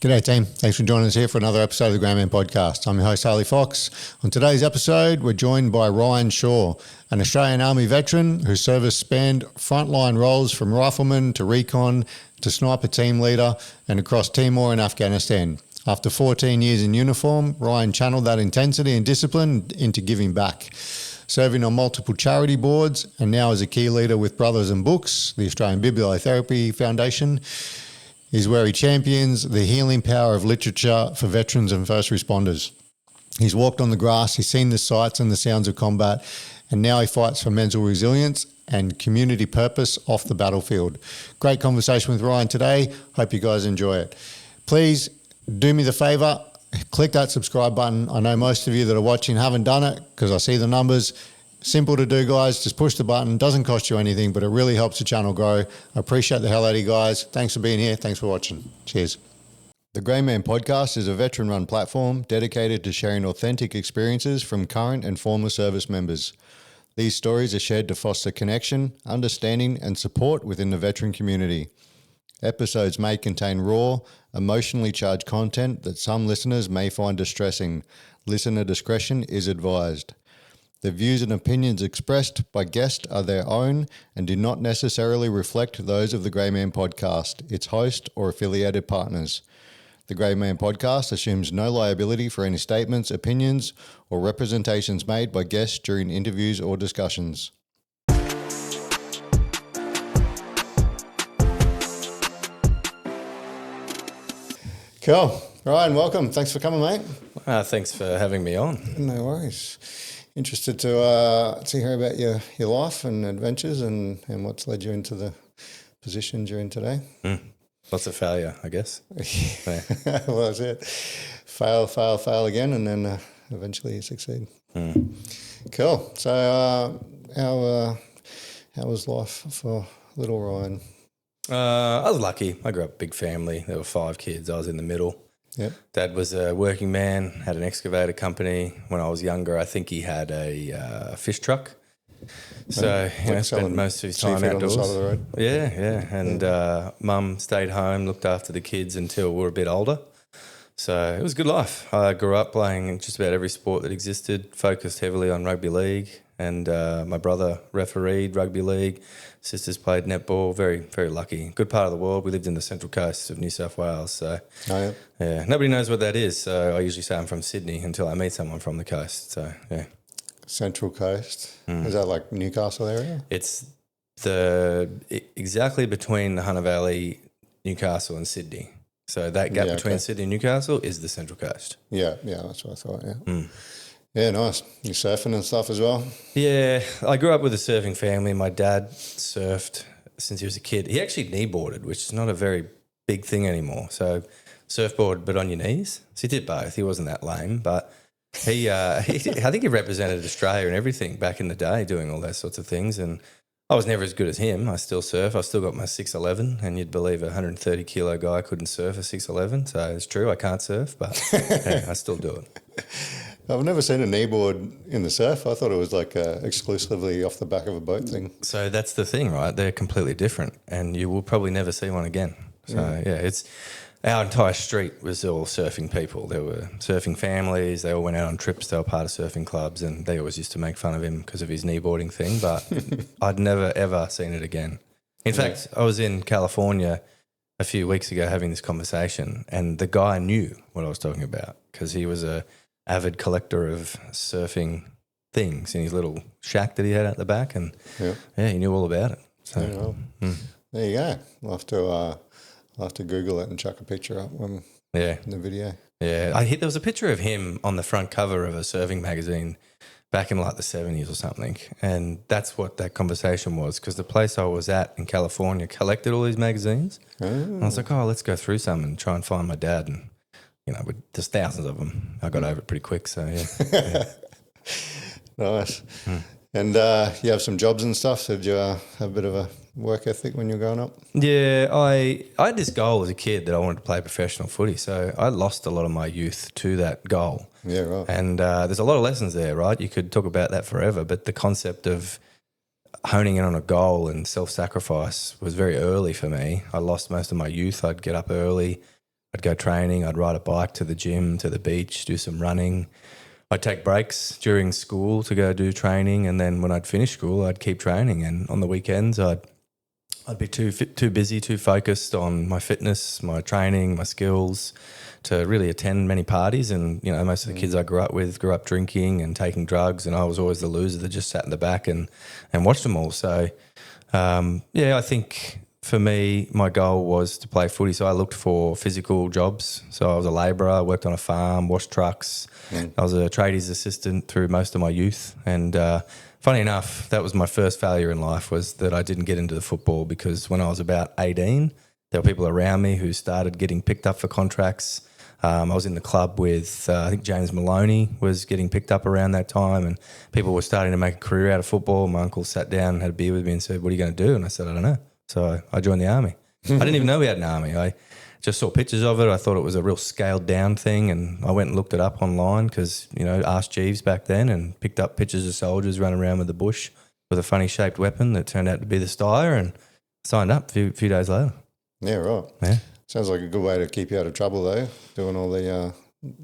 G'day team, thanks for joining us here for another episode of the Great Man Podcast. I'm your host Harley Fox. On today's episode, we're joined by Ryan Shaw, an Australian Army veteran whose service spanned frontline roles from Rifleman to Recon to Sniper team leader and across Timor and Afghanistan. After 14 years in uniform, Ryan channeled that intensity and discipline into giving back, serving on multiple charity boards and now as a key leader with Brothers and Books, the Australian Bibliotherapy Foundation, is where he champions the healing power of literature for veterans and first responders. He's walked on the grass, he's seen the sights and the sounds of combat, and now he fights for mental resilience and community purpose off the battlefield. Great conversation with Ryan today. Hope you guys enjoy it. Please do me the favour, click that subscribe button. I know most of you that are watching haven't done it because I see the numbers. Simple to do, guys. Just push the button. Doesn't cost you anything, but it really helps the channel grow. I appreciate the hell out of you guys. Thanks for being here. Thanks for watching. Cheers. The Great Man Podcast is a veteran-run platform dedicated to sharing authentic experiences from current and former service members. These stories are shared to foster connection, understanding, and support within the veteran community. Episodes may contain raw, emotionally charged content that some listeners may find distressing. Listener discretion is advised. The views and opinions expressed by guests are their own and do not necessarily reflect those of the Grey Man Podcast, its host, or affiliated partners. The Grey Man Podcast assumes no liability for any statements, opinions, or representations made by guests during interviews or discussions. Cool. Ryan, welcome. Thanks for coming, mate. Thanks for having me on. No worries. Interested to hear about your life and adventures and what's led you into the positions you're in today. Lots of failure, I guess. Yeah. Well, that's it. Fail again, and then eventually you succeed. Cool. So how was life for little Ryan? I was lucky. I grew up a big family. There were 5 kids. I was in the middle. Yep. Dad was a working man, had an excavator company. When I was younger, I think he had a fish truck. So spent most of his time outdoors. On the side of the road. Yeah. And Mum stayed home, looked after the kids until we were a bit older. So it was a good life. I grew up playing just about every sport that existed, focused heavily on rugby league. And my brother refereed rugby league. Sisters played netball. Very, very lucky. Good part of the world. We lived in the central coast of New South Wales. So, yeah, nobody knows what that is. So I usually say I'm from Sydney until I meet someone from the coast. So, yeah. Central coast. Is that like Newcastle area? It's exactly between the Hunter Valley, Newcastle and Sydney. So that gap between Sydney and Newcastle is the central coast. Yeah, that's what I thought, yeah. Yeah, nice. You surfing and stuff as well? Yeah, I grew up with a surfing family. My dad surfed since he was a kid. He actually kneeboarded, which is not a very big thing anymore. So surfboard, but on your knees. So he did both. He wasn't that lame, but he I think he represented Australia and everything back in the day, doing all those sorts of things. And I was never as good as him. I still surf. I've still got my 6'11", and you'd believe a 130-kilo guy couldn't surf a 6'11". So it's true, I can't surf, but yeah, I still do it. I've never seen a kneeboard in the surf. I thought it was like exclusively off the back of a boat thing. So that's the thing, right? They're completely different, and you will probably never see one again. So yeah, it's our entire street was all surfing people. There were surfing families. They all went out on trips. They were part of surfing clubs, and they always used to make fun of him because of his kneeboarding thing. But I'd never ever seen it again. In fact, I was in California a few weeks ago having this conversation, and the guy knew what I was talking about because he was a avid collector of surfing things in his little shack that he had at the back, and he knew all about it. So there you go. I'll have to Google it and chuck a picture up in the video. Yeah, there was a picture of him on the front cover of a surfing magazine back in like the 70s or something, and that's what that conversation was, because the place I was at in California collected all these magazines. And I was like, let's go through some and try and find my dad, and there's thousands of them. I got over it pretty quick, so yeah. Nice. And you have some jobs and stuff, so did you have a bit of a work ethic when you were growing up? Yeah, I had this goal as a kid that I wanted to play professional footy, so I lost a lot of my youth to that goal. Yeah, right. And there's a lot of lessons there, right? You could talk about that forever, but the concept of honing in on a goal and self-sacrifice was very early for me. I lost most of my youth. I'd get up early. I'd go training. I'd ride a bike to the gym, to the beach, do some running. I'd take breaks during school to go do training, and then when I'd finish school, I'd keep training. And on the weekends, I'd be too busy, too focused on my fitness, my training, my skills to really attend many parties. And, you know, most of the kids I grew up with grew up drinking and taking drugs, and I was always the loser that just sat in the back and watched them all. So, I think for me, my goal was to play footy. So I looked for physical jobs. So I was a labourer, I worked on a farm, washed trucks. I was a tradies assistant through most of my youth. And funny enough, that was my first failure in life, was that I didn't get into the football, because when I was about 18, there were people around me who started getting picked up for contracts. I was in the club with, I think James Maloney was getting picked up around that time, and people were starting to make a career out of football. My uncle sat down and had a beer with me and said, "What are you going to do?" And I said, "I don't know." So I joined the army. I didn't even know we had an army. I just saw pictures of it. I thought it was a real scaled down thing, and I went and looked it up online because, you know, asked Jeeves back then, and picked up pictures of soldiers running around with the bush with a funny shaped weapon that turned out to be the Steyr, and signed up a few days later. Yeah, right. Yeah. Sounds like a good way to keep you out of trouble, though, doing all the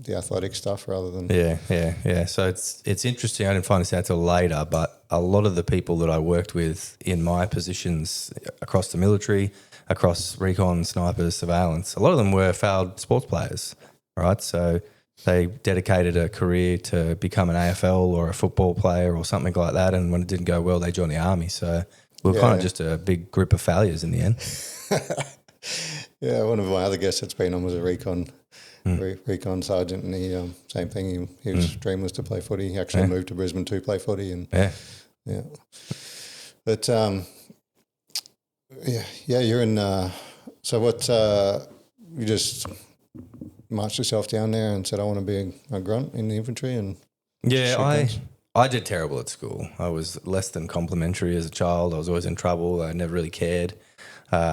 athletic stuff rather than... Yeah. So it's interesting. I didn't find this out till later, but a lot of the people that I worked with in my positions across the military, across Recon, Sniper, surveillance, a lot of them were failed sports players, right? So they dedicated a career to become an AFL or a football player or something like that, and when it didn't go well, they joined the army. So we were kind of just a big group of failures in the end. Yeah, one of my other guests that's been on was a recon sergeant, and he same thing. His dream was to play footy. He actually moved to Brisbane to play footy, and But you're in. So what? You just marched yourself down there and said, "I want to be a grunt in the infantry." And I did terrible at school. I was less than complimentary as a child. I was always in trouble. I never really cared.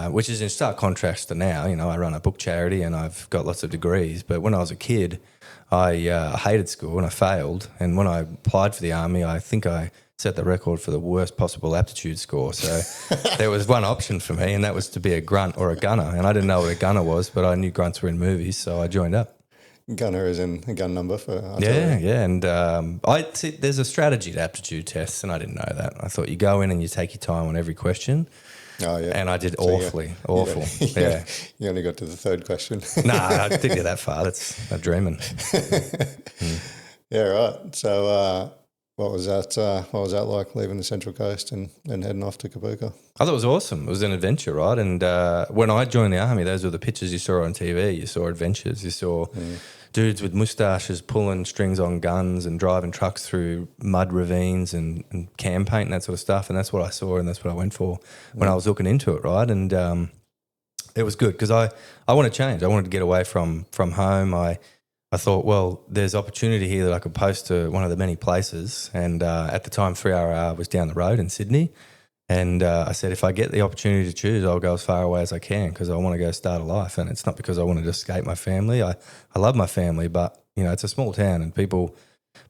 Which is in stark contrast to now. You know, I run a book charity and I've got lots of degrees. But when I was a kid, I hated school and I failed. And when I applied for the army, I think I set the record for the worst possible aptitude score. So there was one option for me, and that was to be a grunt or a gunner. And I didn't know what a gunner was, but I knew grunts were in movies, so I joined up. Gunner is in a gun number for artillery. Yeah. And there's a strategy to aptitude tests, and I didn't know that. I thought you go in and you take your time on every question. Oh, yeah. And I did awful. Yeah. You only got to the third question. I didn't get that far. That's dreaming. Yeah, right. So what was that like, leaving the Central Coast and heading off to Kabuka? I thought it was awesome. It was an adventure, right? And when I joined the army, those were the pictures you saw on TV. You saw adventures. You saw dudes with moustaches pulling strings on guns and driving trucks through mud ravines and cam paint and that sort of stuff. And that's what I saw, and that's what I went for when I was looking into it, right? And it was good because I wanted to change. I wanted to get away from home. I thought, well, there's opportunity here that I could post to one of the many places. And at the time, 3RR was down the road in Sydney. And I said, if I get the opportunity to choose, I'll go as far away as I can because I want to go start a life. And it's not because I want to escape my family. I love my family, but, you know, it's a small town and people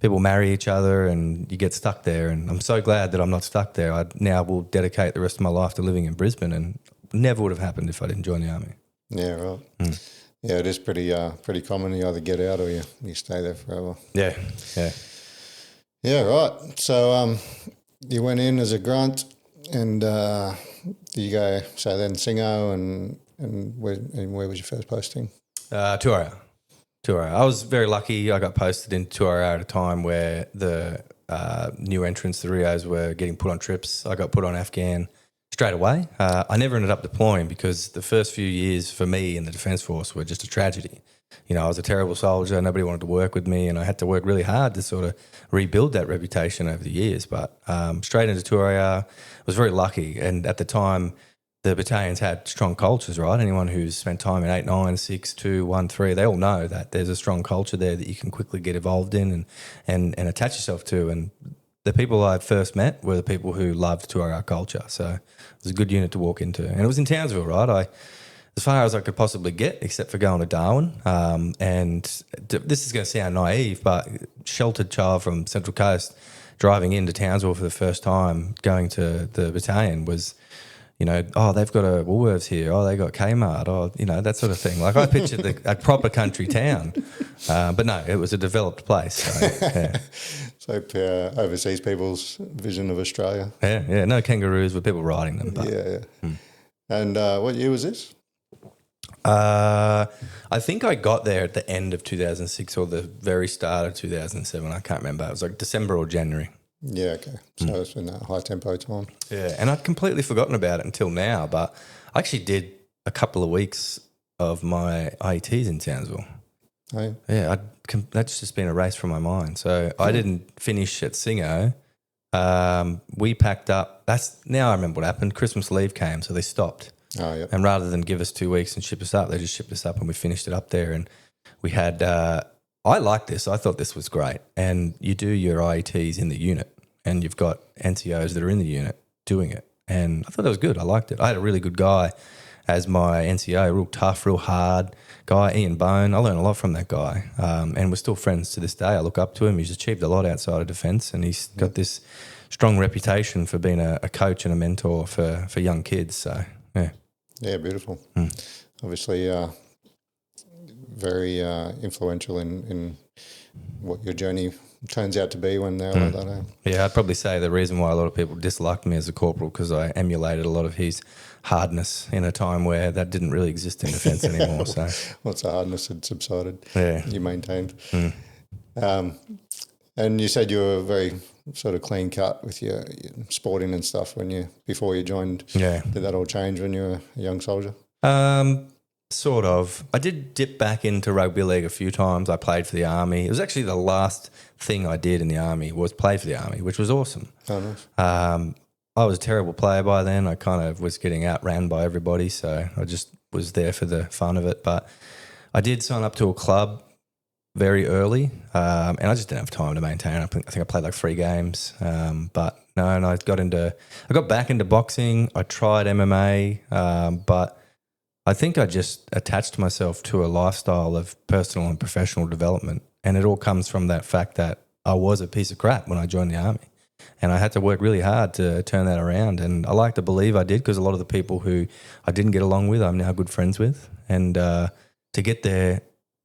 marry each other and you get stuck there. And I'm so glad that I'm not stuck there. I now will dedicate the rest of my life to living in Brisbane, and never would have happened if I didn't join the army. Yeah, right. Yeah, it is pretty common. You either get out or you stay there forever. Yeah. Yeah, right. So you went in as a grunt, and you go. So then Singo, and where was your first posting? 2RR. I was very lucky. I got posted in 2RR at a time where the new entrants, the Rios, were getting put on trips. I got put on Afghan straight away. I never ended up deploying because the first few years for me in the Defence Force were just a tragedy. You know, I was a terrible soldier. Nobody wanted to work with me, and I had to work really hard to sort of rebuild that reputation over the years. But straight into 2RR, I was very lucky. And at the time, the battalions had strong cultures, right? Anyone who's spent time in 8, 9, 6, 2, 1, 3, they all know that there's a strong culture there that you can quickly get involved in and attach yourself to. And the people I first met were the people who loved 2RR culture. So it was a good unit to walk into. And it was in Townsville, right? As far as I could possibly get, except for going to Darwin. And this is going to sound naive, but sheltered child from Central Coast driving into Townsville for the first time, going to the battalion was oh, they've got a Woolworths here. Oh, they got Kmart. Oh, that sort of thing. Like I pictured a proper country town, but no, it was a developed place. So, yeah. So overseas people's vision of Australia. Yeah. No kangaroos with people riding them. But, yeah. And what year was this? I think I got there at the end of 2006 or the very start of 2007. I can't remember. It was like December or January. Yeah, okay. So it's been that high tempo time. Yeah, and I'd completely forgotten about it until now, but I actually did a couple of weeks of my IETs in Townsville. Oh, yeah, that's just been erased from my mind. So I didn't finish at Singo. We packed up. Now I remember what happened. Christmas leave came, so they stopped. Oh, yeah. And rather than give us 2 weeks and ship us up, they just shipped us up and we finished it up there. And we had I liked this. I thought this was great. And you do your IETs in the unit and you've got NCOs that are in the unit doing it. And I thought that was good. I liked it. I had a really good guy as my NCO, real tough, real hard guy, Ian Bone. I learned a lot from that guy. And we're still friends to this day. I look up to him. He's achieved a lot outside of defence and he's got this strong reputation for being a coach and a mentor for young kids. So, yeah. Yeah, beautiful. Obviously, very influential in what your journey turns out to be when they're like that. Yeah, I'd probably say the reason why a lot of people disliked me as a corporal because I emulated a lot of his hardness in a time where that didn't really exist in defence anymore. So once the hardness had subsided, you maintained. And you said you were very sort of clean cut with your sporting and stuff before you joined. Yeah. Did that all change when you were a young soldier? Sort of. I did dip back into rugby league a few times. I played for the Army. It was actually the last thing I did in the Army was play for the Army, which was awesome. Oh, nice. I was a terrible player by then. I kind of was getting outran by everybody, so I just was there for the fun of it. But I did sign up to a club very early, and I just didn't have time to maintain. I think I played like 3 games, but no, and I got back into boxing. I tried MMA, but I think I just attached myself to a lifestyle of personal and professional development, and it all comes from that fact that I was a piece of crap when I joined the Army, and I had to work really hard to turn that around, and I like to believe I did because a lot of the people who I didn't get along with, I'm now good friends with, and to get there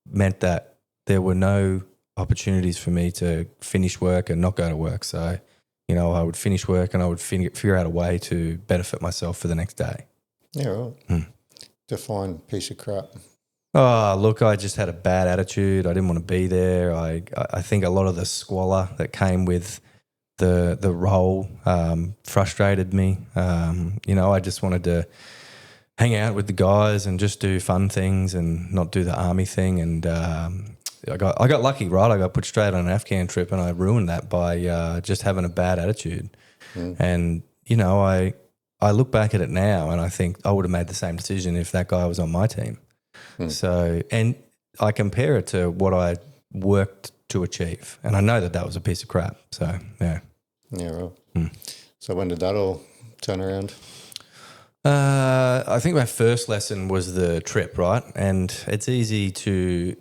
meant that there were no opportunities for me to finish work and not go to work. So, I would finish work and I would figure out a way to benefit myself for the next day. Yeah, right. Define piece of crap. Oh, look, I just had a bad attitude. I didn't want to be there. I think a lot of the squalor that came with the role frustrated me. I just wanted to hang out with the guys and just do fun things and not do the Army thing. And I got lucky, right? I got put straight on an Afghan trip and I ruined that by just having a bad attitude. And, I look back at it now and I think I would have made the same decision if that guy was on my team. So, and I compare it to what I worked to achieve. And I know that was a piece of crap. So, yeah. Yeah, right. So when did that all turn around? I think my first lesson was the trip, right? And it's easy to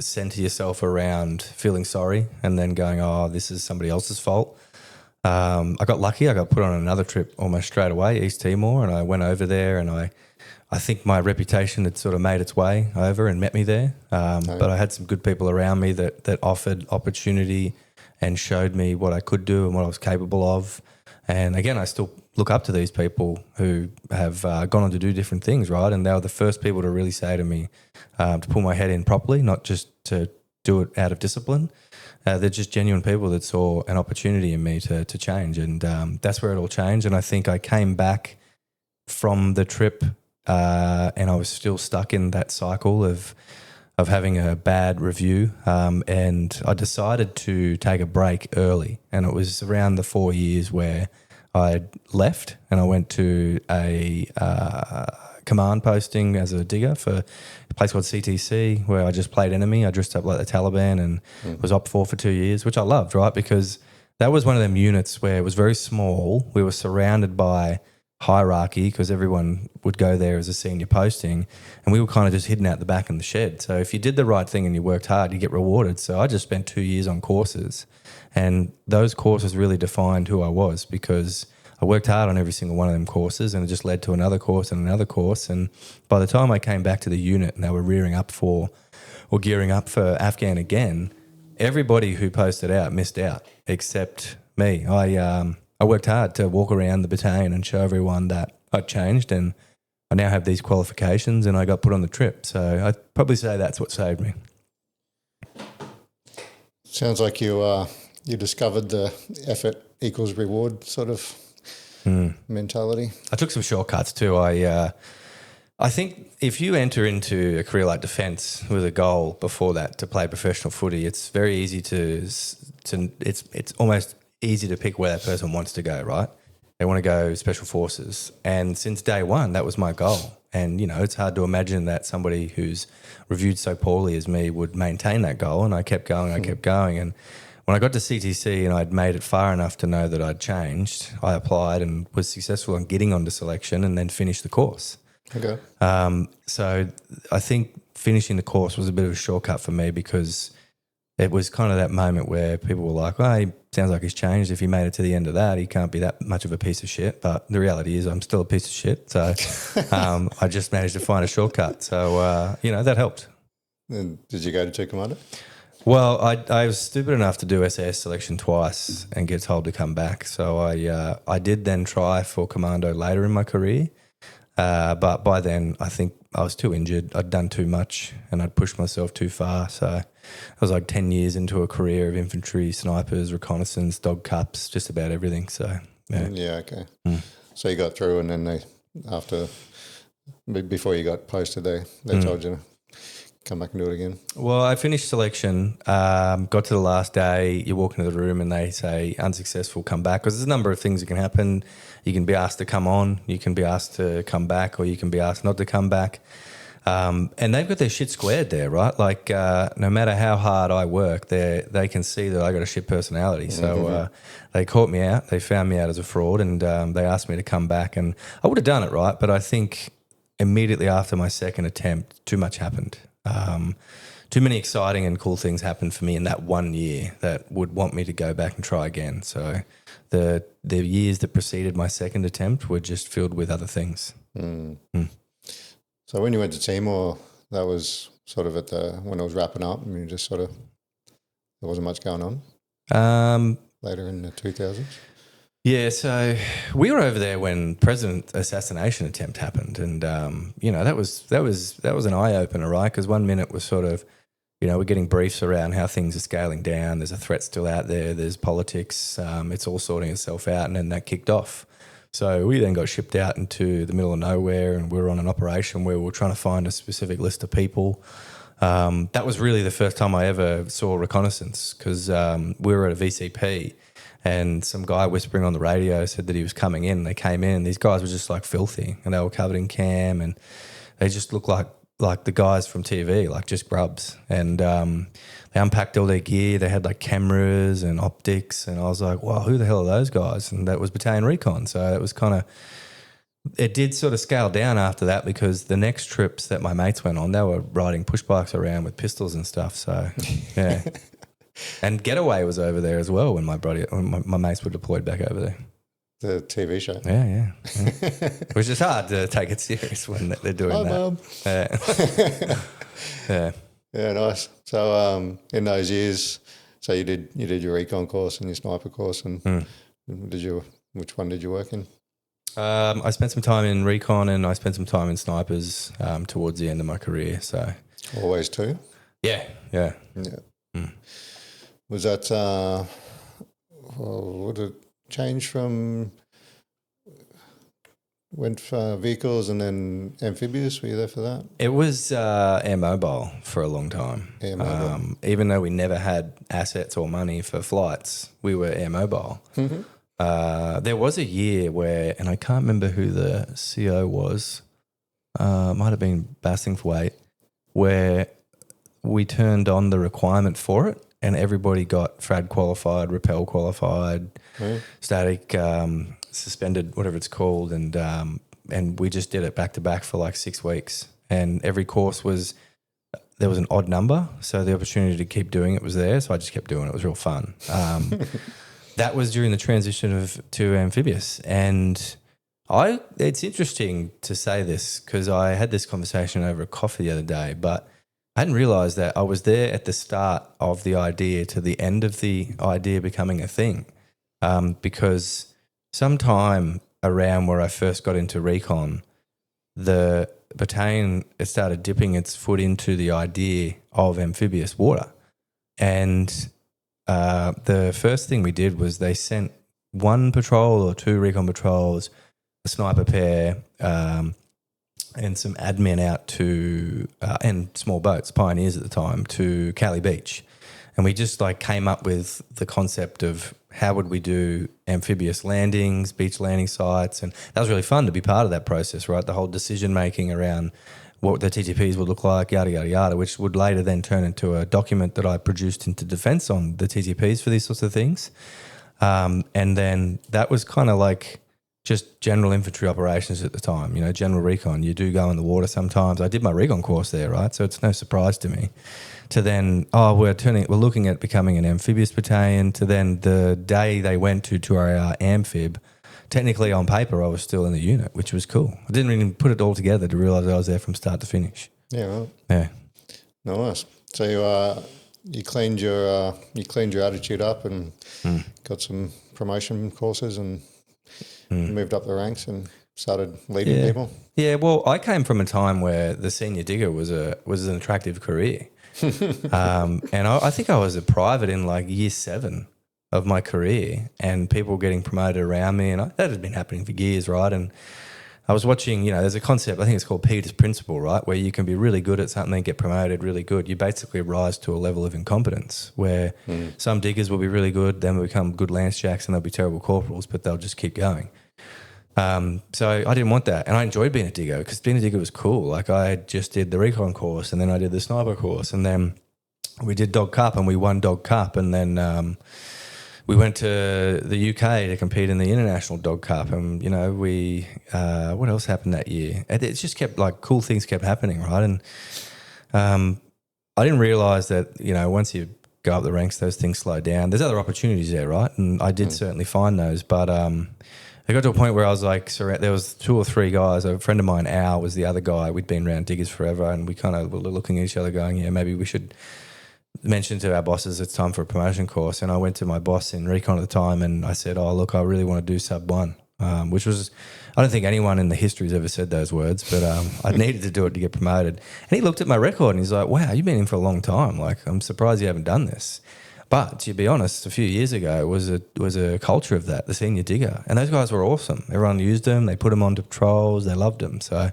center yourself around feeling sorry and then going, oh, this is somebody else's fault. I got lucky. I got put on another trip almost straight away, East Timor, and I went over there and I think my reputation had sort of made its way over and met me there. But I had some good people around me that offered opportunity and showed me what I could do and what I was capable of. And again, I still look up to these people who have gone on to do different things, right? And they were the first people to really say to me to pull my head in properly, not just to do it out of discipline. They're just genuine people that saw an opportunity in me to change. And that's where it all changed. And I think I came back from the trip and I was still stuck in that cycle of having a bad review. And I decided to take a break early. And it was around the 4 years where I left and I went to a command posting as a digger for a place called CTC where I just played enemy. I dressed up like the Taliban and was op 4 for 2 years, which I loved, right? Because that was one of them units where it was very small. We were surrounded by hierarchy because everyone would go there as a senior posting and we were kind of just hidden out the back in the shed. So if you did the right thing and you worked hard, you get rewarded. So I just spent 2 years on courses and those courses really defined who I was because I worked hard on every single one of them courses, and it just led to another course and another course. And by the time I came back to the unit and they were gearing up for Afghan again, everybody who posted out missed out except me. I worked hard to walk around the battalion and show everyone that I'd changed, and I now have these qualifications, and I got put on the trip. So I'd probably say that's what saved me. Sounds like you discovered the effort equals reward sort of mentality. I took some shortcuts too. I think if you enter into a career like defence with a goal before that to play professional footy, it's very easy it's almost easy to pick where that person wants to go, right? They want to go special forces. And since day one, that was my goal. And, it's hard to imagine that somebody who's reviewed so poorly as me would maintain that goal. And I kept going, And when I got to CTC and I'd made it far enough to know that I'd changed, I applied and was successful in getting onto selection and then finished the course. Okay. So I think finishing the course was a bit of a shortcut for me, because it was kind of that moment where people were like, well, he sounds like he's changed. If he made it to the end of that, he can't be that much of a piece of shit. But the reality is I'm still a piece of shit. So I just managed to find a shortcut. So, that helped. And did you go to 2 Commando? Well, I was stupid enough to do SAS selection twice and get told to come back. So I did then try for Commando later in my career. But by then I think I was too injured. I'd done too much and I'd pushed myself too far. So I was like 10 years into a career of infantry, snipers, reconnaissance, dog cups, just about everything. So, yeah. Yeah, okay. So you got through, and then before you got posted, they told you to come back and do it again? Well, I finished selection, got to the last day, you walk into the room and they say, unsuccessful, come back. Because there's a number of things that can happen. You can be asked to come on, you can be asked to come back, or you can be asked not to come back. And they've got their shit squared there, right? Like, no matter how hard I work, they can see that I got a shit personality. So they caught me out, they found me out as a fraud, and they asked me to come back. And I would have done it, right? But I think immediately after my second attempt, too much happened. Too many exciting and cool things happened for me in that 1 year that would want me to go back and try again. So the years that preceded my second attempt were just filled with other things. So when you went to Timor, that was sort of when it was wrapping up, and you just there wasn't much going on later in the 2000s? Yeah, so we were over there when president assassination attempt happened, and that was an eye opener, right? Because 1 minute was sort of, we're getting briefs around how things are scaling down. There's a threat still out there. There's politics. It's all sorting itself out, and then that kicked off. So we then got shipped out into the middle of nowhere, and we were on an operation where we were trying to find a specific list of people. That was really the first time I ever saw reconnaissance, because we were at a VCP. And some guy whispering on the radio said that he was coming in. They came in, and these guys were just like filthy, and they were covered in cam, and they just looked like the guys from TV, like just grubs. And they unpacked all their gear. They had like cameras and optics, and I was like, wow, who the hell are those guys? And that was Battalion Recon. So it was it did sort of scale down after that, because the next trips that my mates went on, they were riding push bikes around with pistols and stuff. So, yeah. And Getaway was over there as well when my mates were deployed back over there. The TV show. Yeah. Which is hard to take it serious when they're doing that. Yeah. Yeah, nice. So in those years, so you did your recon course and your sniper course, and which one did you work in? I spent some time in recon, and I spent some time in snipers towards the end of my career. So always two? Yeah. Was that would it change from vehicles and then amphibious? Were you there for that? It was air mobile for a long time. Air mobile. Even though we never had assets or money for flights, we were air mobile. There was a year where, and I can't remember who the CO was, might have been Basingthwaite, where we turned on the requirement for it, and everybody got FRAD qualified, rappel qualified, static, suspended, whatever it's called, and we just did it back to back for like 6 weeks. And every course there was an odd number, so the opportunity to keep doing it was there. So I just kept doing it. It was real fun. that was during the transition to amphibious. And it's interesting to say this because I had this conversation over a coffee the other day, but I hadn't realised that I was there at the start of the idea to the end of the idea becoming a thing, because sometime around where I first got into recon, the battalion started dipping its foot into the idea of amphibious water. And the first thing we did was they sent one patrol or two recon patrols, a sniper pair, and some admin out to, and small boats, pioneers at the time, to Cali Beach. And we just like came up with the concept of how would we do amphibious landings, beach landing sites. And that was really fun to be part of that process, right? The whole decision making around what the TTPs would look like, yada, yada, yada, which would later then turn into a document that I produced into defence on the TTPs for these sorts of things. And then that was kind of like just general infantry operations at the time, general recon. You do go in the water sometimes. I did my recon course there, right? So it's no surprise to me. To then, we're looking at becoming an amphibious battalion. To then the day they went to our amphib, technically on paper I was still in the unit, which was cool. I didn't even put it all together to realise I was there from start to finish. Yeah, right. Yeah. Nice. So you cleaned your attitude up and got some promotion courses and moved up the ranks and started leading people. Yeah, well, I came from a time where the senior digger was an attractive career. And I think I was a private in like year 7 of my career, and people getting promoted around me, and that had been happening for years, right? And I was watching, there's a concept, I think it's called Peter's Principle, right, where you can be really good at something, get promoted really good. You basically rise to a level of incompetence where some diggers will be really good, then will become good lance jacks, and they'll be terrible corporals, but they'll just keep going. So I didn't want that, and I enjoyed being a digger because being a digger was cool. Like I just did the recon course, and then I did the sniper course, and then we did Dog Cup, and we won Dog Cup, and then we went to the UK to compete in the International Dog Cup, and we what else happened that year? It just kept like cool things kept happening, right? And I didn't realise that once you go up the ranks, those things slow down. There's other opportunities there, right? And I did certainly find those, but I got to a point where I was like, there was 2 or 3 guys. A friend of mine, Al, was the other guy. We'd been around diggers forever, and we kind of were looking at each other going, yeah, maybe we should mention to our bosses it's time for a promotion course. And I went to my boss in recon at the time and I said, oh, look, I really want to do sub 1, which was, I don't think anyone in the history has ever said those words, but I needed to do it to get promoted. And he looked at my record and he's like, wow, you've been in for a long time. Like, I'm surprised you haven't done this. But to be honest, a few years ago, it was a culture of that, the senior digger. And those guys were awesome. Everyone used them. They put them on patrols. They loved them. So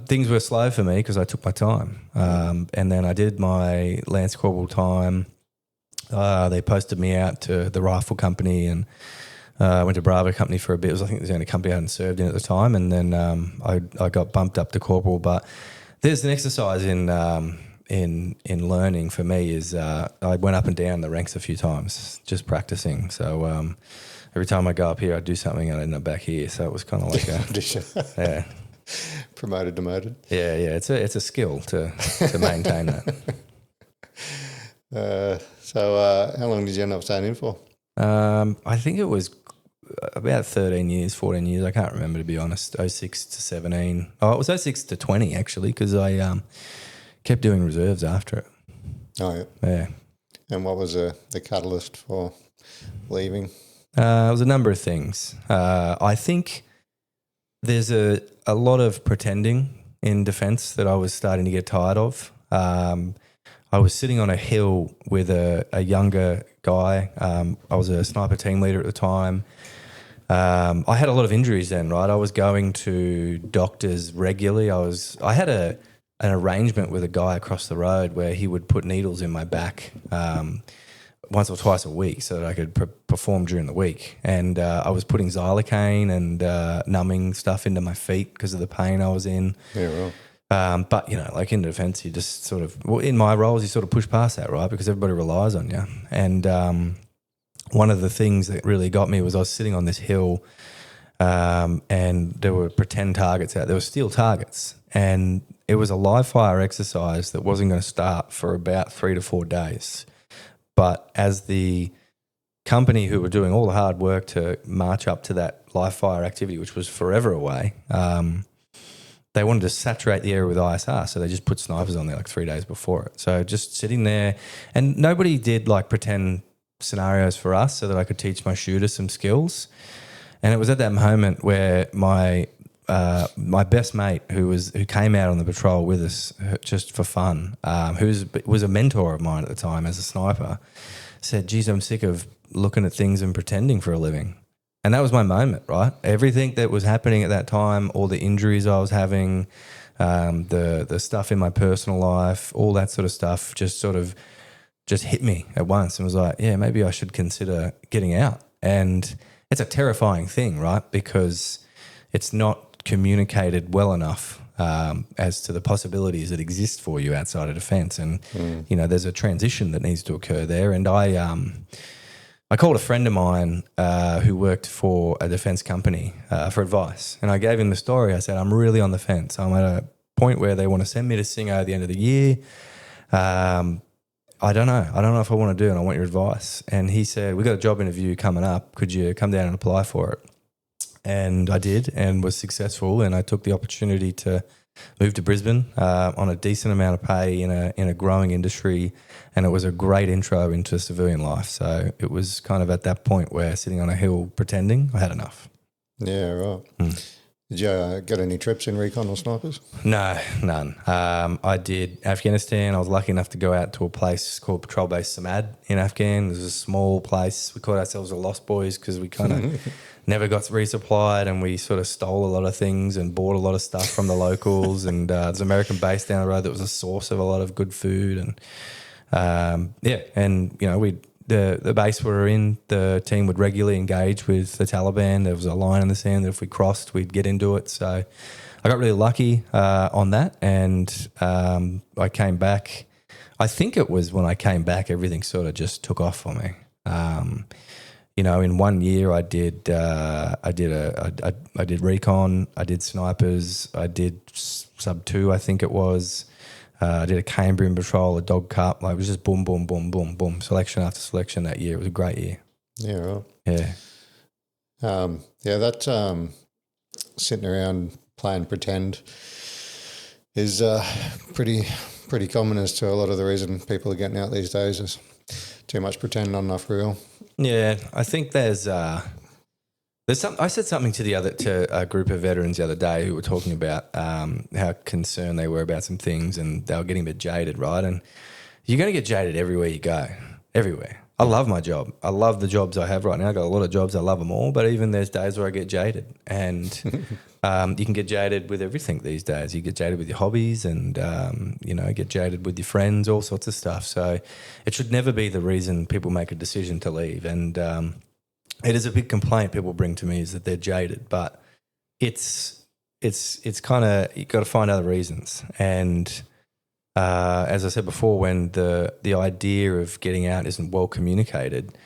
things were slow for me because I took my time. And then I did my Lance Corporal time. They posted me out to the Rifle Company, and I went to Bravo Company for a bit. I think it was the only company I hadn't served in at the time. And then I got bumped up to Corporal. But there's an exercise in learning for me is I went up and down the ranks a few times just practicing. So every time I go up here, I do something and I end up back here. So it was kind of like yeah. Promoted, demoted. Yeah. It's a skill to maintain that. So how long did you end up staying in for? I think it was about 13 years, 14 years. I can't remember, to be honest. 06 to 17. Oh, it was 06 to 20 actually, because I kept doing reserves after it. Oh, yeah. Yeah. And what was the catalyst for leaving? It was a number of things. I think there's a lot of pretending in defence that I was starting to get tired of. I was sitting on a hill with a younger guy. I was a sniper team leader at the time. I had a lot of injuries then, right? I was going to doctors regularly. I had an arrangement with a guy across the road where he would put needles in my back once or twice a week so that I could perform during the week. And I was putting xylocaine and numbing stuff into my feet because of the pain I was in. Yeah, right. But, like in defence, you just sort of, in my roles, you sort of push past that, right? Because everybody relies on you. And one of the things that really got me was I was sitting on this hill and there were pretend targets out. There were steel targets. And it was a live fire exercise that wasn't going to start for about 3 to 4 days. But as the company who were doing all the hard work to march up to that live fire activity, which was forever away, they wanted to saturate the area with ISR, so they just put snipers on there like 3 days before it. So just sitting there, and nobody did like pretend scenarios for us so that I could teach my shooter some skills. And it was at that moment where my best mate, who came out on the patrol with us just for fun, who was a mentor of mine at the time as a sniper, said, "Geez, I'm sick of looking at things and pretending for a living." And that was my moment, right? Everything that was happening at that time, all the injuries I was having, the stuff in my personal life, all that sort of stuff just hit me at once and was like, yeah, maybe I should consider getting out. And it's a terrifying thing, right? Because it's not communicated well enough as to the possibilities that exist for you outside of defence. And, there's a transition that needs to occur there. And I called a friend of mine who worked for a defence company for advice. And I gave him the story. I said, I'm really on the fence. I'm at a point where they want to send me to Singo at the end of the year. I don't know. I don't know if I want to do it. I want your advice. And he said, we got a job interview coming up. Could you come down and apply for it? And I did and was successful. And I took the opportunity to move to Brisbane on a decent amount of pay in a growing industry. And it was a great intro into civilian life. So it was kind of at that point where sitting on a hill pretending, I had enough. Yeah, right. Did you get any trips in recon or snipers? No, none. I did Afghanistan. I was lucky enough to go out to a place called Patrol Base Samad in Afghan. It was a small place. We called ourselves the Lost Boys because we kind of never got resupplied, and we sort of stole a lot of things and bought a lot of stuff from the locals. And there's an American base down the road that was a source of a lot of good food. And the base we were in, the team would regularly engage with the Taliban. There was a line in the sand that if we crossed, we'd get into it. So I got really lucky on that, and I came back. I think it was when I came back, everything sort of just took off for me. In 1 year, I did recon, I did snipers, I did sub 2, I think it was. I did a Cambrian patrol, a dog cup. Like, it was just boom, boom, boom, boom, boom, selection after selection that year. It was a great year. Yeah, right. Yeah. That sitting around playing pretend is pretty common as to a lot of the reason people are getting out these days is too much pretend, not enough real. Yeah, I think there's some. I said something to a group of veterans the other day who were talking about how concerned they were about some things, and they were getting a bit jaded, right? And you're going to get jaded everywhere you go, everywhere. I love my job. I love the jobs I have right now. I got a lot of jobs. I love them all, but even there's days where I get jaded, and you can get jaded with everything these days. You get jaded with your hobbies, and get jaded with your friends, all sorts of stuff. So it should never be the reason people make a decision to leave. And it is a big complaint people bring to me is that they're jaded, but it's kind of, you got to find other reasons. And as I said before, when the idea of getting out isn't well communicated,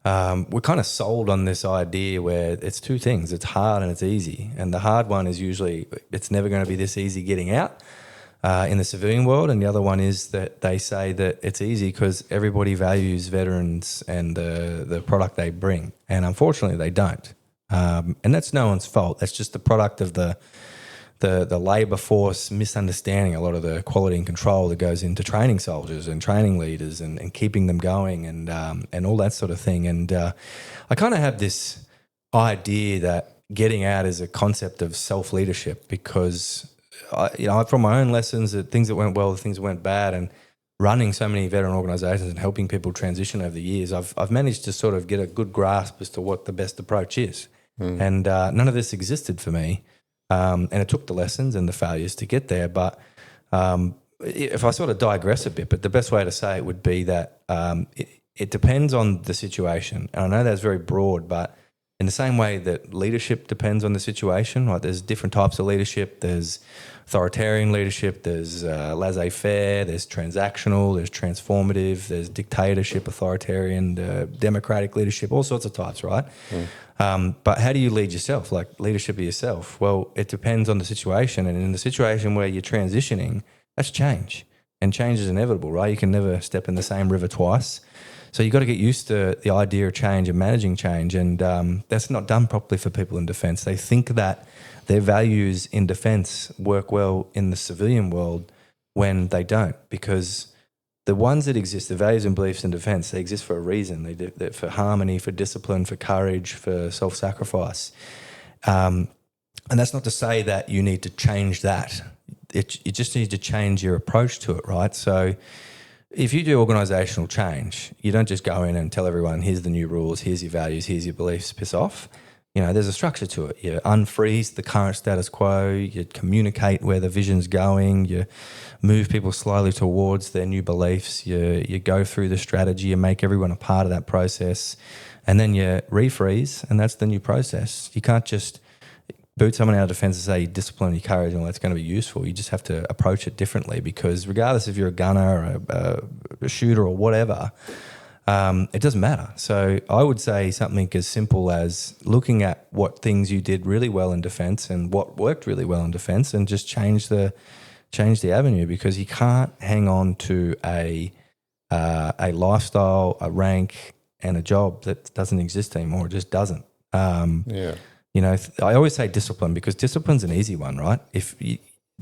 we're kind of sold on this idea where it's two things: it's hard and it's easy. And the hard one is usually it's never going to be this easy getting out in the civilian world, and the other one is that they say that it's easy because everybody values veterans and the product they bring, and unfortunately they don't. And that's no one's fault. That's just the product of the labour force misunderstanding a lot of the quality and control that goes into training soldiers and training leaders and keeping them going and all that sort of thing. And I kind of have this idea that getting out is a concept of self-leadership because from my own lessons, the things that went well, the things that went bad, and running so many veteran organisations and helping people transition over the years, I've managed to sort of get a good grasp as to what the best approach is. And none of this existed for me. And it took the lessons and the failures to get there. But if I sort of digress a bit, but the best way to say it would be that it depends on the situation. And I know that's very broad, but in the same way that leadership depends on the situation, right? There's different types of leadership. There's authoritarian leadership, there's laissez-faire, there's transactional, there's transformative, there's dictatorship, authoritarian, democratic leadership, all sorts of types, right? But how do you lead yourself, like leadership of yourself? Well, it depends on the situation. And in the situation where you're transitioning, that's change. and change is inevitable, right? You can never step in the same river twice. So you've got to get used to the idea of change and managing change, and that's not done properly for people in defence. They think that their values in defence work well in the civilian world when they don't, because the ones that exist, the values and beliefs in defence, they exist for a reason. They're for harmony, for discipline, for courage, for self-sacrifice. And that's not to say that you need to change that. You just need to change your approach to it, right? So if you do organisational change, you don't just go in and tell everyone, here's the new rules, here's your values, here's your beliefs, piss off. You know, there's a structure to it. You unfreeze the current status quo, you communicate where the vision's going, you move people slowly towards their new beliefs, you go through the strategy, you make everyone a part of that process, and then you refreeze, and that's the new process. You can't just boot someone out of defence and say discipline, your courage, and all that's going to be useful. You just have to approach it differently, because regardless if you're a gunner or a shooter or whatever, it doesn't matter. So I would say something as simple as looking at what things you did really well in defence and what worked really well in defence, and just change the avenue, because you can't hang on to a lifestyle, a rank, and a job that doesn't exist anymore. It just doesn't. You know, I always say discipline, because discipline's an easy one, right?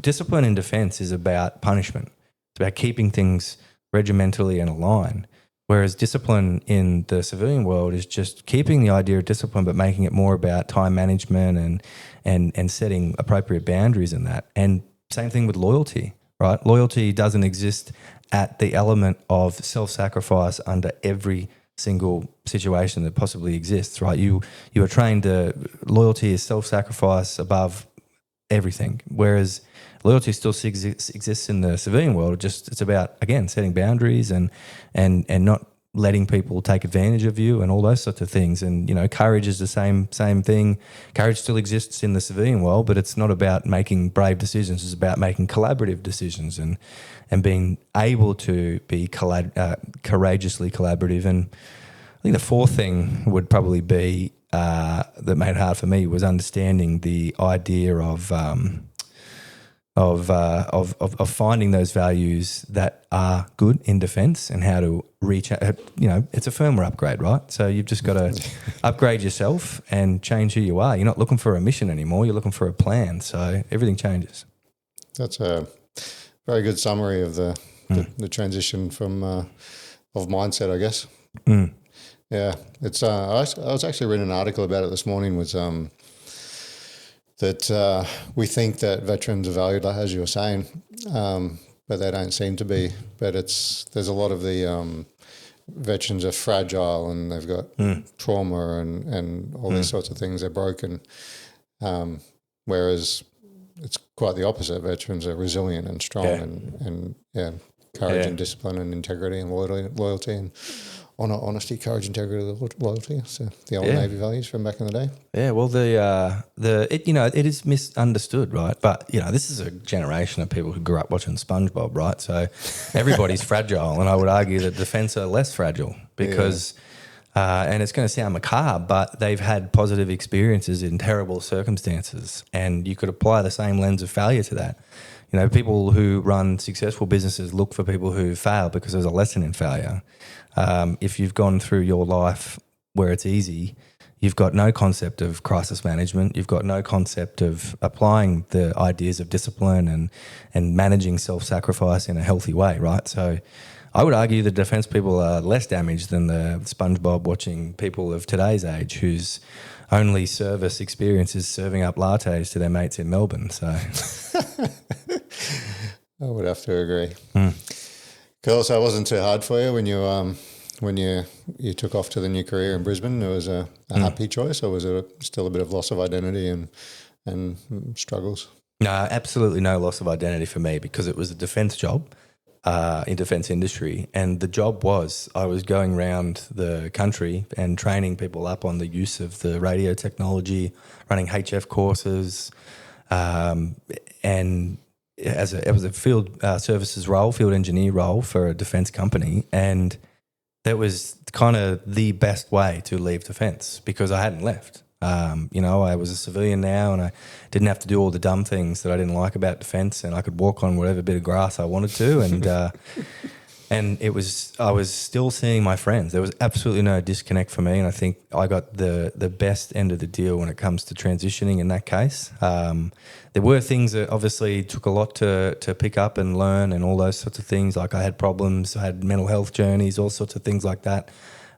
Discipline in defence is about punishment. It's about keeping things regimentally in a line. Whereas discipline in the civilian world is just keeping the idea of discipline, but making it more about time management and setting appropriate boundaries in that. And same thing with loyalty, right? Loyalty doesn't exist at the element of self-sacrifice under every single situation that possibly exists, right? You are trained loyalty is self-sacrifice above everything, whereas loyalty still exists in the civilian world. It's about, again, setting boundaries and not letting people take advantage of you and all those sorts of things. And, you know, courage is the same thing. Courage still exists in the civilian world, but it's not about making brave decisions. It's about making collaborative decisions and being able to be courageously collaborative. And I think the fourth thing would probably be that made it hard for me was understanding the idea of finding those values that are good in defence and how to reach. You know, it's a firmware upgrade, right? So you've just got to upgrade yourself and change who you are. You're not looking for a mission anymore. You're looking for a plan. So everything changes. That's a very good summary of the transition from of mindset, I guess. Yeah, it's. I was actually reading an article about it this morning. Was that we think that veterans are valued, as you were saying, but they don't seem to be. But there's a lot of the veterans are fragile and they've got trauma and all these sorts of things. They're broken, whereas it's quite the opposite. Veterans are resilient and strong and courage and discipline and integrity and loyalty and honesty, courage, integrity, loyalty. So the old Navy values from back in the day. Yeah, well, it is misunderstood, right? But this is a generation of people who grew up watching SpongeBob, right? So everybody's fragile, and I would argue that defence are less fragile because, and it's going to sound macabre, but they've had positive experiences in terrible circumstances, and you could apply the same lens of failure to that. People who run successful businesses look for people who fail because there's a lesson in failure. If you've gone through your life where it's easy, you've got no concept of crisis management. You've got no concept of applying the ideas of discipline and managing self-sacrifice in a healthy way, right? So I would argue that defence people are less damaged than the SpongeBob watching people of today's age whose only service experience is serving up lattes to their mates in Melbourne. So I would have to agree. Cool. So it wasn't too hard for you when you took off to the new career in Brisbane? It was a happy choice, or was it still a bit of loss of identity and struggles? No, absolutely no loss of identity for me, because it was a defence job in defence industry, and the job was I was going around the country and training people up on the use of the radio technology, running HF courses, and it was a field services role, field engineer role for a defence company, and that was kind of the best way to leave defence because I hadn't left. I was a civilian now, and I didn't have to do all the dumb things that I didn't like about defence, and I could walk on whatever bit of grass I wanted to, and I was still seeing my friends. There was absolutely no disconnect for me, and I think I got the best end of the deal when it comes to transitioning in that case. There were things that obviously took a lot to pick up and learn and all those sorts of things. Like I had problems, I had mental health journeys, all sorts of things like that.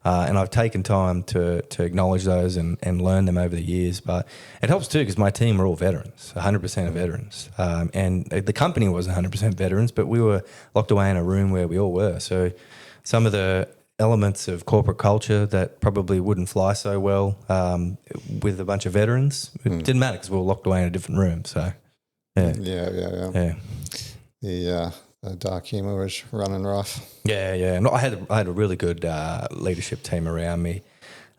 And I've taken time to acknowledge those and learn them over the years. But it helps too because my team are all veterans, 100% of veterans. And the company wasn't 100% veterans, but we were locked away in a room where we all were. So some of the elements of corporate culture that probably wouldn't fly so well with a bunch of veterans, it didn't matter because we were locked away in a different room. So, yeah. The dark humour was running rough. Yeah. No, I had a really good leadership team around me.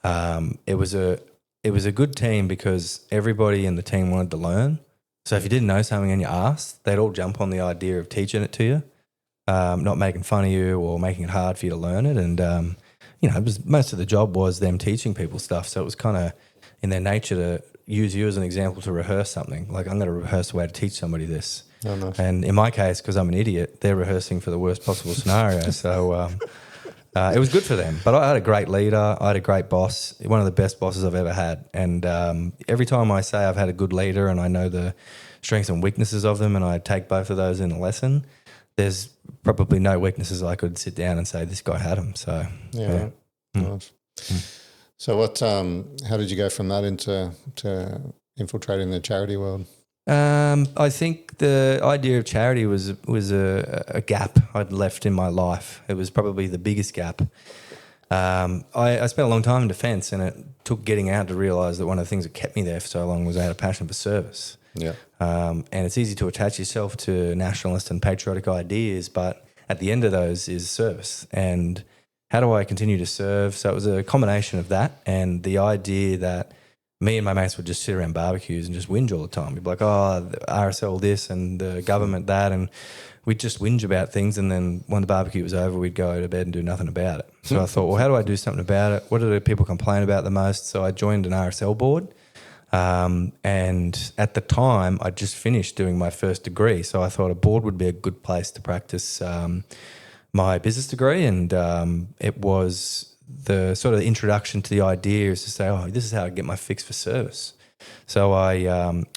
It was a good team because everybody in the team wanted to learn. So if you didn't know something and you asked, they'd all jump on the idea of teaching it to you, not making fun of you or making it hard for you to learn it. And it was, most of the job was them teaching people stuff. So it was kind of in their nature to use you as an example to rehearse something. Like, I'm going to rehearse the way to teach somebody this. Oh, nice. And in my case, because I'm an idiot, they're rehearsing for the worst possible scenario. So it was good for them. But I had a great leader. I had a great boss, one of the best bosses I've ever had. And every time I say I've had a good leader and I know the strengths and weaknesses of them and I take both of those in a lesson, there's probably no weaknesses I could sit down and say this guy had them. So, yeah. Nice. So how did you go from that into infiltrating the charity world? I think the idea of charity was a gap I'd left in my life. It was probably the biggest gap. I spent a long time in defence, and it took getting out to realise that one of the things that kept me there for so long was I had a passion for service. Yeah. And it's easy to attach yourself to nationalist and patriotic ideas, but at the end of those is service. And how do I continue to serve? So it was a combination of that and the idea that me and my mates would just sit around barbecues and just whinge all the time. We'd be like, oh, the RSL this and the government that, and we'd just whinge about things, and then when the barbecue was over, we'd go to bed and do nothing about it. So I thought, well, how do I do something about it? What do the people complain about the most? So I joined an RSL board, and at the time, I'd just finished doing my first degree, so I thought a board would be a good place to practice my business degree, and it was the sort of introduction to the idea is to say, oh, this is how I get my fix for service. So I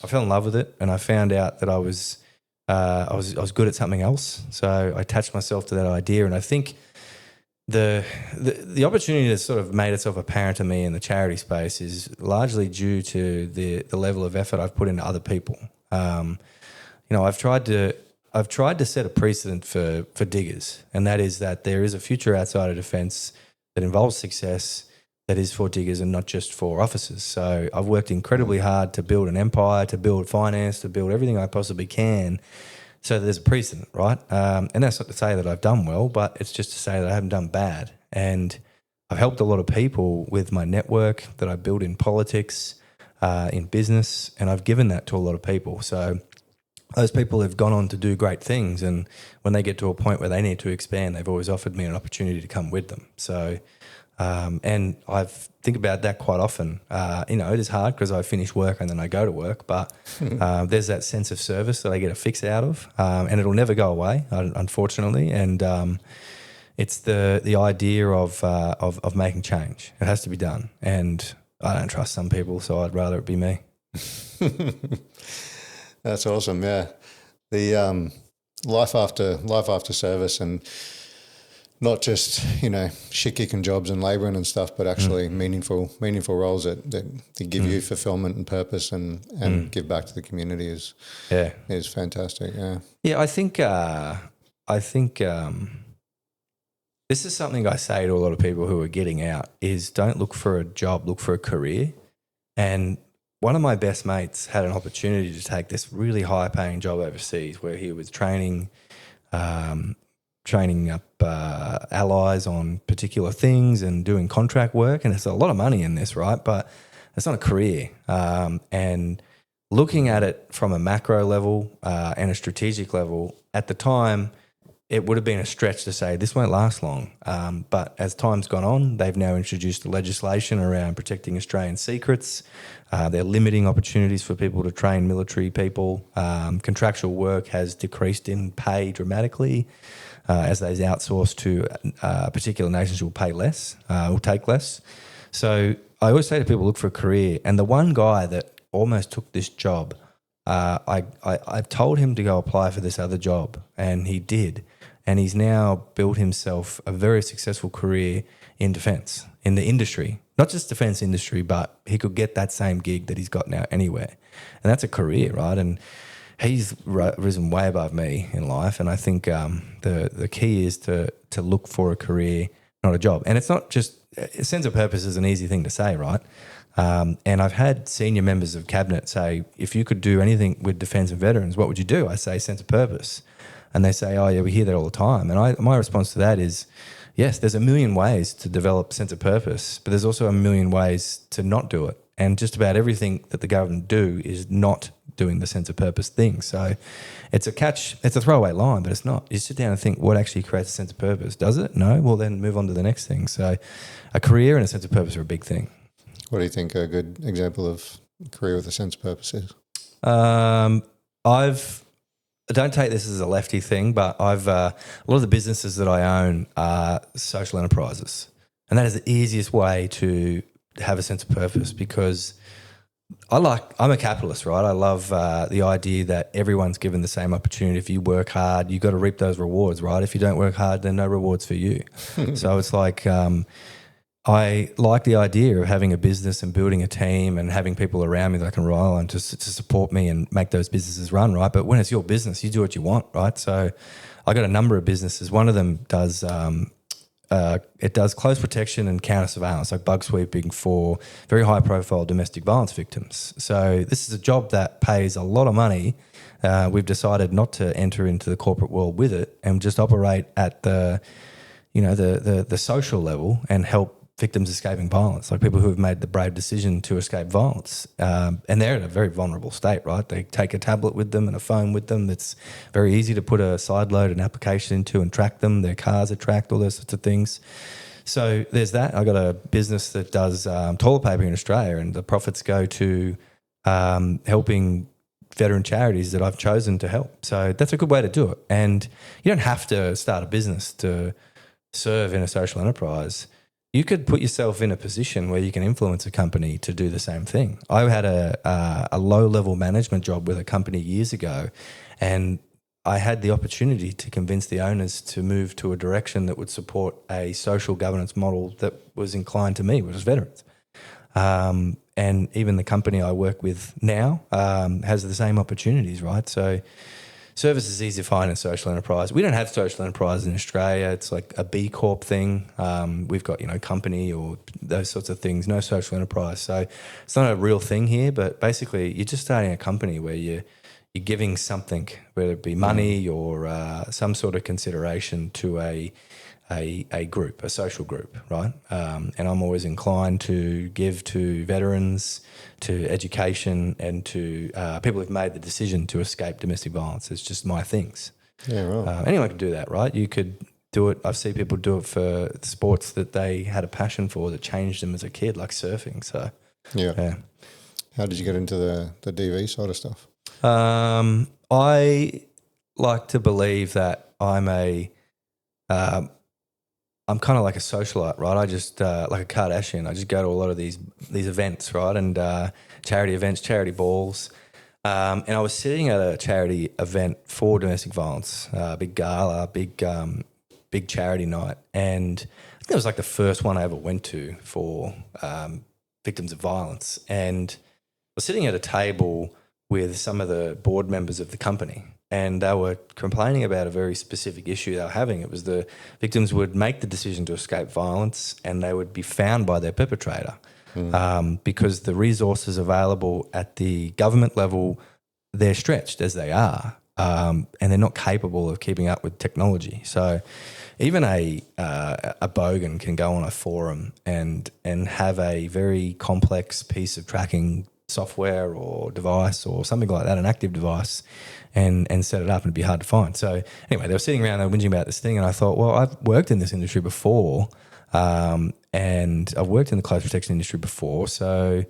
fell in love with it, and I found out that I was good at something else. So I attached myself to that idea, and I think the opportunity that sort of made itself apparent to me in the charity space is largely due to the level of effort I've put into other people. I've tried to set a precedent for diggers, and that is that there is a future outside of defence that involves success that is for diggers and not just for officers. So I've worked incredibly hard to build an empire, to build finance, to build everything I possibly can so that there's a precedent, right? And that's not to say that I've done well, but it's just to say that I haven't done bad. And I've helped a lot of people with my network that I built in politics, in business, and I've given that to a lot of people. So those people have gone on to do great things, and when they get to a point where they need to expand, they've always offered me an opportunity to come with them. So, and I think about that quite often. It is hard because I finish work and then I go to work, but there's that sense of service that I get a fix out of, and it'll never go away, unfortunately. And it's the idea of making change. It has to be done, and I don't trust some people, so I'd rather it be me. That's awesome. Yeah, the life after service, and not just shit kicking jobs and labouring and stuff, but actually meaningful roles that give you fulfilment and purpose and give back to the community is fantastic. Yeah. I think this is something I say to a lot of people who are getting out: is don't look for a job, look for a career. And one of my best mates had an opportunity to take this really high-paying job overseas where he was training up allies on particular things and doing contract work. And it's a lot of money in this, right? But it's not a career. And looking at it from a macro level and a strategic level, at the time, it would have been a stretch to say this won't last long. But as time's gone on, they've now introduced the legislation around protecting Australian secrets. They're limiting opportunities for people to train military people. Contractual work has decreased in pay dramatically as those outsource to particular nations who will pay less, will take less. So I always say to people, look for a career. And the one guy that almost took this job, I told him to go apply for this other job, and he did. And he's now built himself a very successful career in defence, in the industry. Not just defence industry, but he could get that same gig that he's got now anywhere. And that's a career, right? And he's risen way above me in life. And I think the key is to look for a career, not a job. And it's not just – a sense of purpose is an easy thing to say, right? And I've had senior members of cabinet say, if you could do anything with defence and veterans, what would you do? I say sense of purpose. And they say, oh, yeah, we hear that all the time. And my response to that is, yes, there's a million ways to develop sense of purpose, but there's also a million ways to not do it. And just about everything that the government do is not doing the sense of purpose thing. So it's a throwaway line, but it's not. You sit down and think, what actually creates a sense of purpose? Does it? No? Well, then move on to the next thing. So a career and a sense of purpose are a big thing. What do you think a good example of a career with a sense of purpose is? Don't take this as a lefty thing, but a lot of the businesses that I own are social enterprises. And that is the easiest way to have a sense of purpose, because I'm a capitalist, right? I love the idea that everyone's given the same opportunity. If you work hard, you've got to reap those rewards, right? If you don't work hard, then no rewards for you. So it's like I like the idea of having a business and building a team and having people around me that I can rely on to support me and make those businesses run, right? But when it's your business, you do what you want, right? So I got a number of businesses. One of them does it does close protection and counter surveillance, like bug sweeping for very high profile domestic violence victims. So this is a job that pays a lot of money. We've decided not to enter into the corporate world with it and just operate at the social level and help victims escaping violence, like people who have made the brave decision to escape violence. And they're in a very vulnerable state, right? They take a tablet with them and a phone with them. It's very easy to put a side load and application into and track them. Their cars are tracked, all those sorts of things. So there's that. I got a business that does toilet paper in Australia, and the profits go to helping veteran charities that I've chosen to help. So that's a good way to do it. And you don't have to start a business to serve in a social enterprise. You could put yourself in a position where you can influence a company to do the same thing. I had a low-level management job with a company years ago, and I had the opportunity to convince the owners to move to a direction that would support a social governance model that was inclined to me, which was veterans. And even the company I work with now has the same opportunities, right? So service is easy to find in social enterprise. We don't have social enterprise in Australia. It's like a B Corp thing. We've got, company or those sorts of things, no social enterprise. So it's not a real thing here, but basically you're just starting a company where you're giving something, whether it be money or some sort of consideration to a group, a social group, right? And I'm always inclined to give to veterans, to education, and to people who've made the decision to escape domestic violence. It's just my things. Yeah, right. Anyone can do that, right? You could do it. I've seen people do it for sports that they had a passion for that changed them as a kid, like surfing. So, yeah. How did you get into the DV side of stuff? I like to believe that I'm kind of like a socialite, right? I just, like a Kardashian, I just go to a lot of these events, right? And charity events, charity balls. And I was sitting at a charity event for domestic violence, big gala, big charity night. And I think it was like the first one I ever went to for victims of violence. And I was sitting at a table with some of the board members of the company, and they were complaining about a very specific issue they were having. It was the victims would make the decision to escape violence and they would be found by their perpetrator because the resources available at the government level, they're stretched as they are, and they're not capable of keeping up with technology. So even a bogan can go on a forum and have a very complex piece of tracking software or device or something like that, an active device, and set it up, and it'd be hard to find. So anyway, they were sitting around, they were whinging about this thing, and I thought, well, I've worked in this industry before, and I've worked in the close protection industry before, so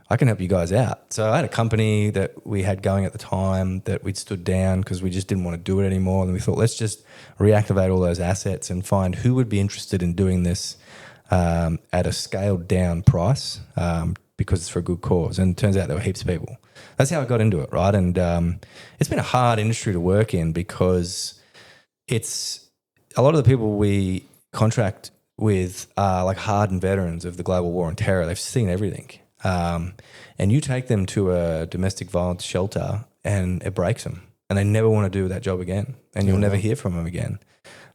I can help you guys out. So I had a company that we had going at the time that we'd stood down because we just didn't want to do it anymore, and we thought, let's just reactivate all those assets and find who would be interested in doing this at a scaled down price, because it's for a good cause. And it turns out there were heaps of people. That's how I got into it, right? And it's been a hard industry to work in because it's a lot of the people we contract with are like hardened veterans of the global war on terror. They've seen everything. And you take them to a domestic violence shelter and it breaks them, and they never want to do that job again, and you'll never hear from them again.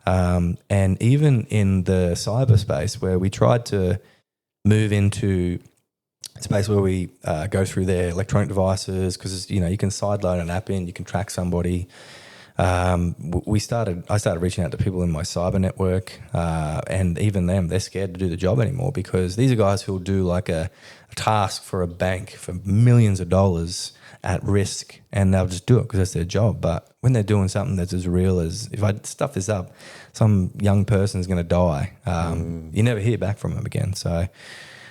And even in the cyberspace, where we tried to move into a space where we go through their electronic devices, because you can sideload an app in, you can track somebody. I started reaching out to people in my cyber network, and even them, they're scared to do the job anymore, because these are guys who'll do like a task for a bank for millions of dollars at risk, and they'll just do it because that's their job. But when they're doing something that's as real as, if I stuff this up, some young person's going to die, you never hear back from them again. So,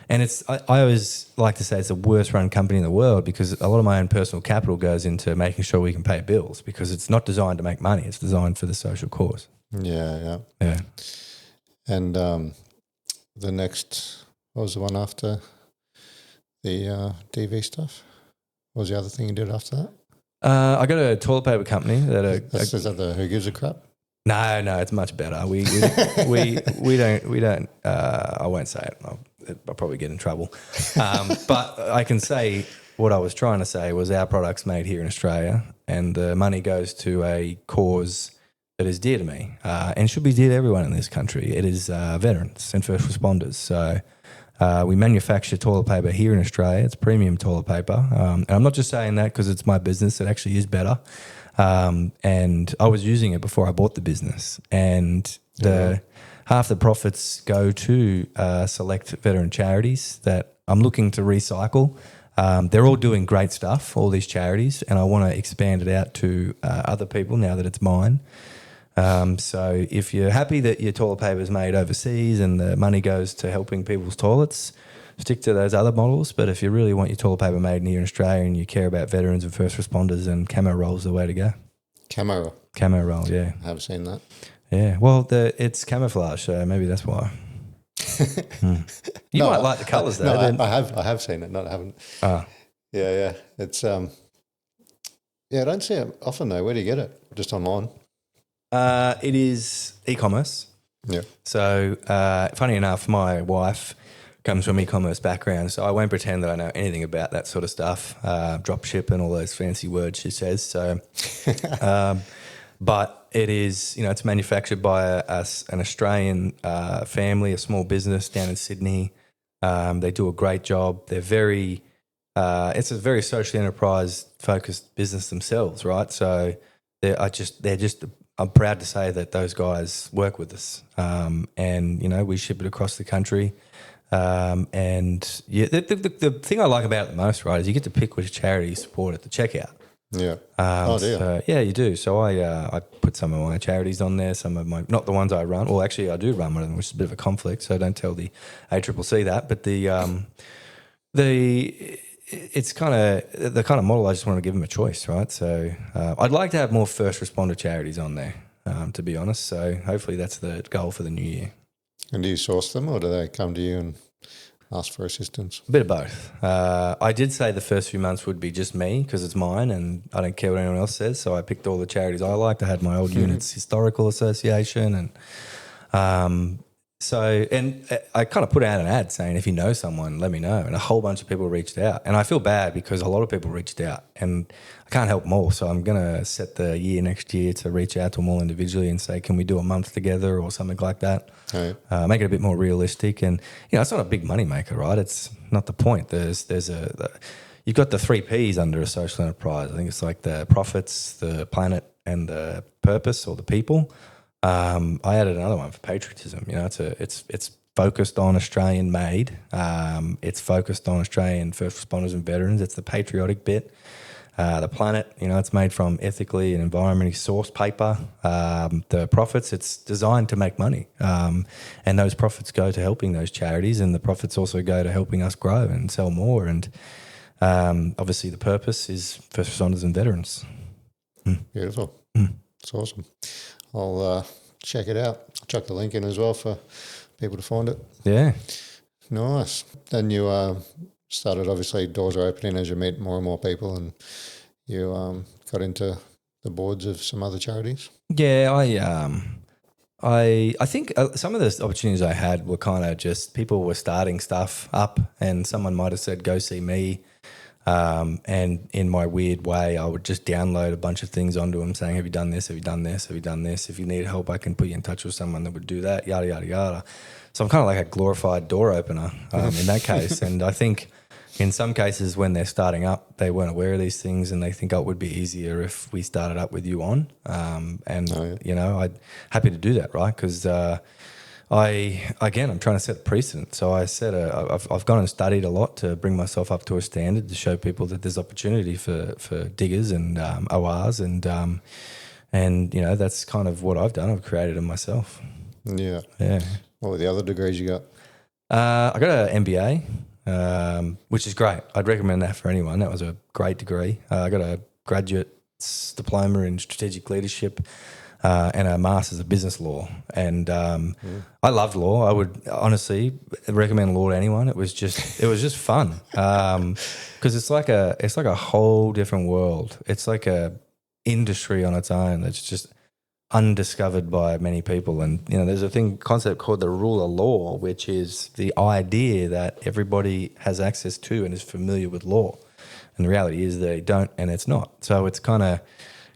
and I always like to say it's the worst run company in the world, because a lot of my own personal capital goes into making sure we can pay bills, because it's not designed to make money. It's designed for the social cause. Yeah. And the next, what was the one after the DV stuff? What was the other thing you did after that? I got a toilet paper company Is that the Who Gives a Crap? No, it's much better. We don't. I won't say it. I'll probably get in trouble. But I can say what I was trying to say was our product's made here in Australia, and the money goes to a cause that is dear to me, and should be dear to everyone in this country. It is veterans and first responders. So we manufacture toilet paper here in Australia. It's premium toilet paper, and I'm not just saying that because it's my business. It actually is better. And I was using it before I bought the business, and half the profits go to select veteran charities that I'm looking to recycle. They're all doing great stuff, all these charities, and I want to expand it out to other people now that it's mine. So if you're happy that your toilet paper is made overseas and the money goes to helping people's toilets, stick to those other models. But if you really want your toilet paper made here in Australia and you care about veterans and first responders, then camo roll's the way to go. Camo roll, yeah. I haven't seen that. Yeah, well, it's camouflage, so maybe that's why. You might like the colours though. No, I have seen it. No, I haven't. Yeah. It's I don't see it often though. Where do you get it? Just online? It is e-commerce. Yeah. So funny enough, my wife comes from e-commerce background, so I won't pretend that I know anything about that sort of stuff, drop ship and all those fancy words she says. So, but it is, it's manufactured by an Australian family, a small business down in Sydney. They do a great job. They're it's a very social enterprise focused business themselves, right? So I'm proud to say that those guys work with us, and we ship it across the country. And yeah, the thing I like about it the most, right, is you get to pick which charity you support at the checkout. Yeah. So, yeah, you do. So I put some of my charities on there, some of my, not the ones I run. Well, actually, I do run one of them, which is a bit of a conflict. So don't tell the ACCC that. But it's kind of the kind of model. I just want to give them a choice, right? So I'd like to have more first responder charities on there, to be honest. So hopefully that's the goal for the new year. And do you source them, or do they come to you and ask for assistance? A bit of both. I did say the first few months would be just me because it's mine and I don't care what anyone else says. So I picked all the charities I liked. I had my old unit's historical association, and I kind of put out an ad saying, if you know someone, let me know. And a whole bunch of people reached out. And I feel bad because a lot of people reached out and I can't help them all. So I'm going to set the year next year to reach out to them all individually and say, can we do a month together or something like that? Right. Make it a bit more realistic. And, it's not a big money maker, right? It's not the point. You've got the 3 Ps under a social enterprise. I think it's like the profits, the planet, and the purpose or the people. I added another one for patriotism. It's focused on Australian made. It's focused on Australian first responders and veterans. It's the patriotic bit. The planet, it's made from ethically and environmentally sourced paper. The profits, it's designed to make money. And those profits go to helping those charities, and the profits also go to helping us grow and sell more. And obviously the purpose is first responders and veterans. Beautiful. It's awesome. I'll check it out. I'll chuck the link in as well for people to find it. Yeah. Nice. Then you started, obviously, doors are opening as you meet more and more people, and you got into the boards of some other charities. Yeah, I think some of the opportunities I had were kind of just people were starting stuff up, and someone might have said, "Go see me." And in my weird way, I would just download a bunch of things onto them saying, have you done this? Have you done this? Have you done this? If you need help, I can put you in touch with someone that would do that, yada, yada, yada. So I'm kind of like a glorified door opener in that case. And I think in some cases when they're starting up, they weren't aware of these things and they think, oh, it would be easier if we started up with you on. I'm happy to do that, right? Because I'm trying to set the precedent. So I've gone and studied a lot to bring myself up to a standard to show people that there's opportunity for diggers and ORs and that's kind of what I've done. I've created them myself. Yeah. Yeah. What were the other degrees you got? I got an MBA, which is great. I'd recommend that for anyone. That was a great degree. I got a graduate's diploma in strategic leadership. And a master's of business law, and I loved law. I would honestly recommend law to anyone. It was just fun because it's like a whole different world. It's like a industry on its own that's just undiscovered by many people. And there's a concept called the rule of law, which is the idea that everybody has access to and is familiar with law, and the reality is they don't, and it's not. So it's kind of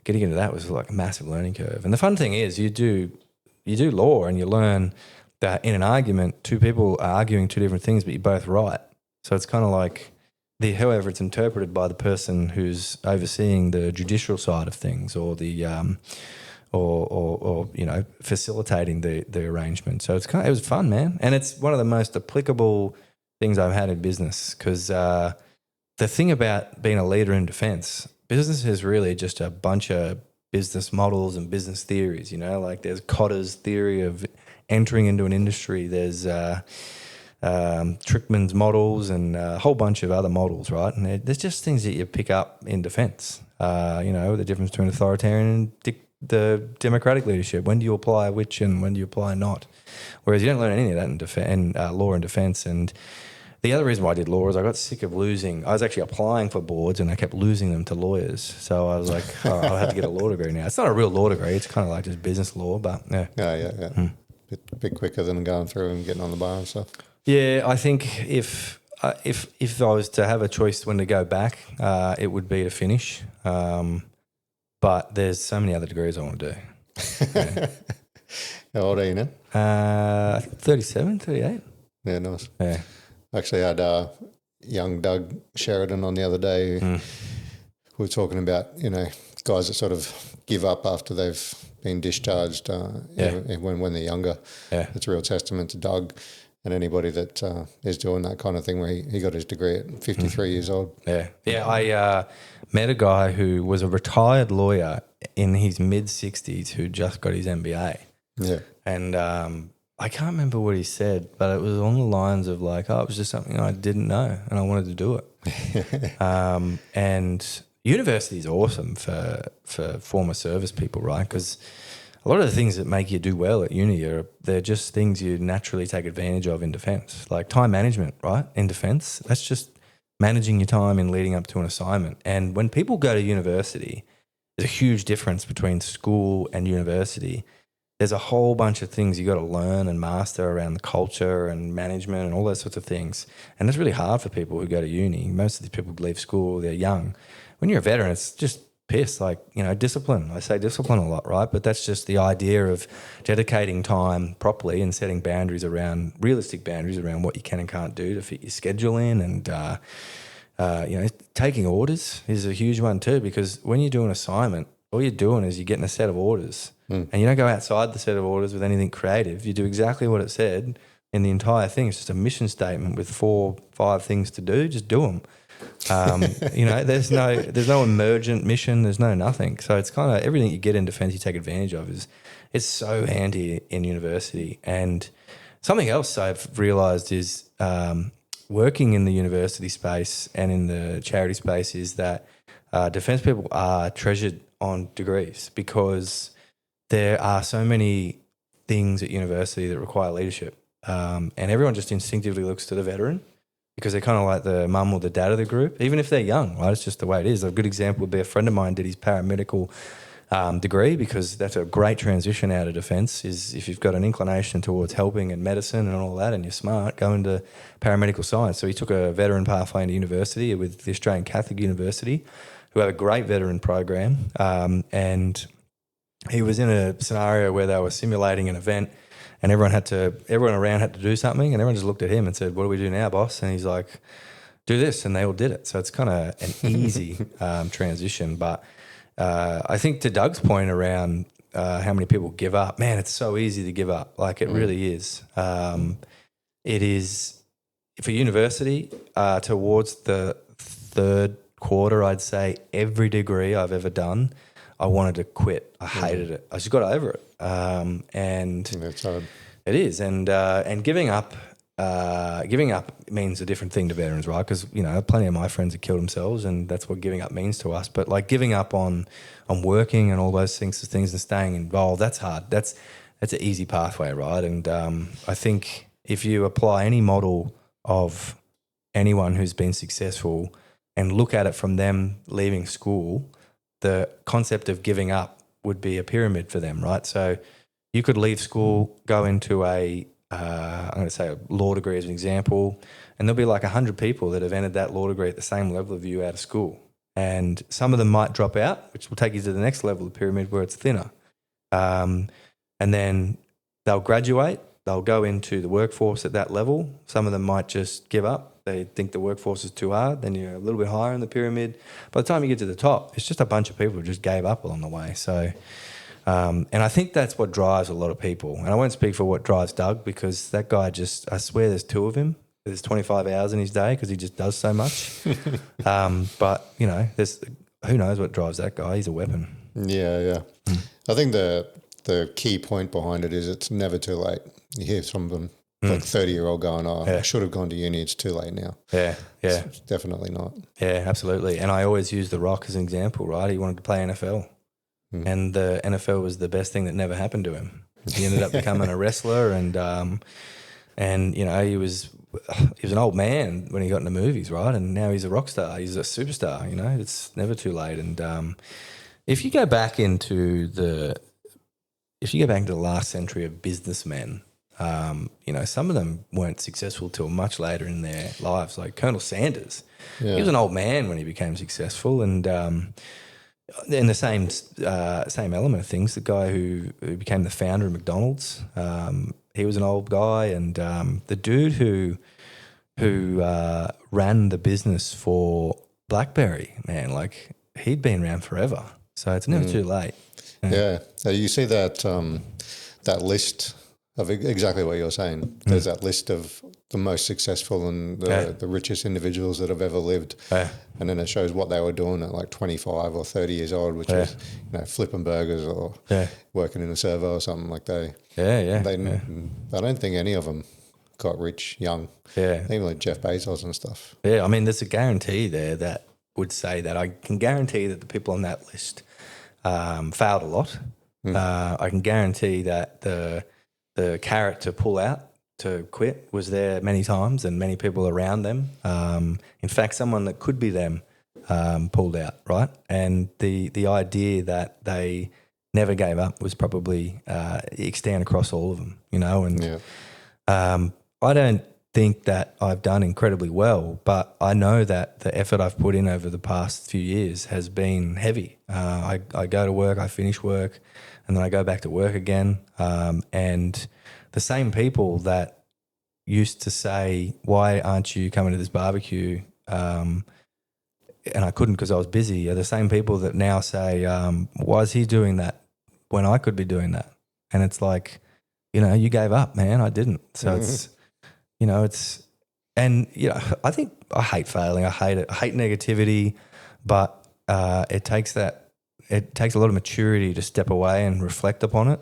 getting into that was like a massive learning curve. And the fun thing is you do law and you learn that in an argument, two people are arguing two different things, but you're both right. So it's kind of like however it's interpreted by the person who's overseeing the judicial side of things or the facilitating the arrangement. So it was fun, man. And it's one of the most applicable things I've had in business because the thing about being a leader in defense, business is really just a bunch of business models and business theories, like there's Kotter's theory of entering into an industry. There's Trickman's models and a whole bunch of other models, right? And there's just things that you pick up in defense, the difference between authoritarian and the democratic leadership. When do you apply which and when do you apply not? Whereas you don't learn any of that in law and defense. And the other reason why I did law is I got sick of losing. I was actually applying for boards and I kept losing them to lawyers. So I was like, I'll have to get a law degree now. It's not a real law degree. It's kind of like just business law, but yeah. Yeah. Bit quicker than going through and getting on the bar and stuff. Yeah, I think if I was to have a choice when to go back, it would be to finish. But there's so many other degrees I want to do. Yeah. How old are you now? I think 37, 38. Yeah, nice. Yeah. Actually, I had young Doug Sheridan on the other day. We were talking about, guys that sort of give up after they've been discharged when they're younger. Yeah. It's a real testament to Doug and anybody that is doing that kind of thing where he got his degree at 53 years old. Yeah. Yeah, I met a guy who was a retired lawyer in his mid-60s who just got his MBA. Yeah. And I can't remember what he said, but it was on the lines of like, it was just something I didn't know and I wanted to do it. And university is awesome for former service people, right? Because a lot of the things that make you do well at uni they're just things you naturally take advantage of in defence, like time management, right? In defence, that's just managing your time in leading up to an assignment. And when people go to university, there's a huge difference between school and university. There's a whole bunch of things you got to learn and master around the culture and management and all those sorts of things. And it's really hard for people who go to uni. Most of these people leave school, they're young. When you're a veteran, it's just piss, discipline. I say discipline a lot, right? But that's just the idea of dedicating time properly and setting boundaries around, realistic boundaries around what you can and can't do to fit your schedule in. And, taking orders is a huge one too, because when you do an assignment, all you're doing is you're getting a set of orders and you don't go outside the set of orders with anything creative. You do exactly what it said in the entire thing. It's just a mission statement with 4-5 things to do. Just do them. There's no emergent mission. There's no nothing. So it's kind of everything you get in defence you take advantage of it's so handy in university. And something else I've realised is working in the university space and in the charity space is that defence people are treasured on degrees because there are so many things at university that require leadership. And everyone just instinctively looks to the veteran because they're kind of like the mum or the dad of the group, even if they're young, right? It's just the way it is. A good example would be a friend of mine did his paramedical degree because that's a great transition out of defence is if you've got an inclination towards helping and medicine and all that and you're smart, go into paramedical science. So he took a veteran pathway into university with the Australian Catholic University, who have a great veteran program. And he was in a scenario where they were simulating an event and everyone around had to do something and everyone just looked at him and said, what do we do now, boss? And he's like, do this. And they all did it. So it's kind of an easy transition. But I think to Doug's point around how many people give up, man, it's so easy to give up. Like it really is. It is for university towards the third quarter, I'd say every degree I've ever done, I wanted to quit. I hated it. I just got over it. And that's hard. It is. And giving up means a different thing to veterans, right? Because, plenty of my friends have killed themselves and that's what giving up means to us. But like giving up on working and all those things and staying involved, that's hard. That's an easy pathway, right? And I think if you apply any model of anyone who's been successful and look at it from them leaving school, the concept of giving up would be a pyramid for them, right? So you could leave school, go into I'm going to say a law degree as an example, and there'll be like 100 people that have entered that law degree at the same level of you out of school. And some of them might drop out, which will take you to the next level of the pyramid where it's thinner. And then they'll graduate, they'll go into the workforce at that level. Some of them might just give up. They think the workforce is too hard. Then you're a little bit higher in the pyramid. By the time you get to the top, it's just a bunch of people who just gave up along the way. So, and I think that's what drives a lot of people. And I won't speak for what drives Doug because that guy I swear there's 2 of him. There's 25 hours in his day because he just does so much. But, who knows what drives that guy? He's a weapon. Yeah. I think the key point behind it is it's never too late. You hear some of them, like 30-year-old going, I should have gone to uni, it's too late now. Yeah. It's definitely not. Yeah, absolutely. And I always use The Rock as an example, right? He wanted to play NFL. And the NFL was the best thing that never happened to him. He ended up becoming a wrestler and he was an old man when he got into movies, right? And now he's a rock star. He's a superstar, It's never too late. And if you go back into the last century of businessmen, some of them weren't successful till much later in their lives, like Colonel Sanders. Yeah. He was an old man when he became successful, and in the same element of things, the guy who became the founder of McDonald's, he was an old guy, and the dude who ran the business for BlackBerry, man, like he'd been around forever. So it's never too late. Yeah. You see that list of exactly what you're saying. There's that list of the most successful and the richest individuals that have ever lived. And then it shows what they were doing at like 25 or 30 years old, which is, flipping burgers or working in a servo or something like that. I don't think any of them got rich young. Yeah. Even like Jeff Bezos and stuff. Yeah, I mean, there's a guarantee there that would say that. I can guarantee that the people on that list failed a lot. I can guarantee that the carrot to pull out, to quit, was there many times and many people around them. In fact, someone that could be them pulled out, right? And the idea that they never gave up was probably extend across all of them, and I don't think that I've done incredibly well, but I know that the effort I've put in over the past few years has been heavy. I go to work, I finish work, and then I go back to work again. And the same people that used to say, why aren't you coming to this barbecue? And I couldn't because I was busy, are the same people that now say, why is he doing that when I could be doing that? And it's like, you gave up, man. I didn't. So I think I hate failing. I hate it. I hate negativity, but it takes a lot of maturity to step away and reflect upon it.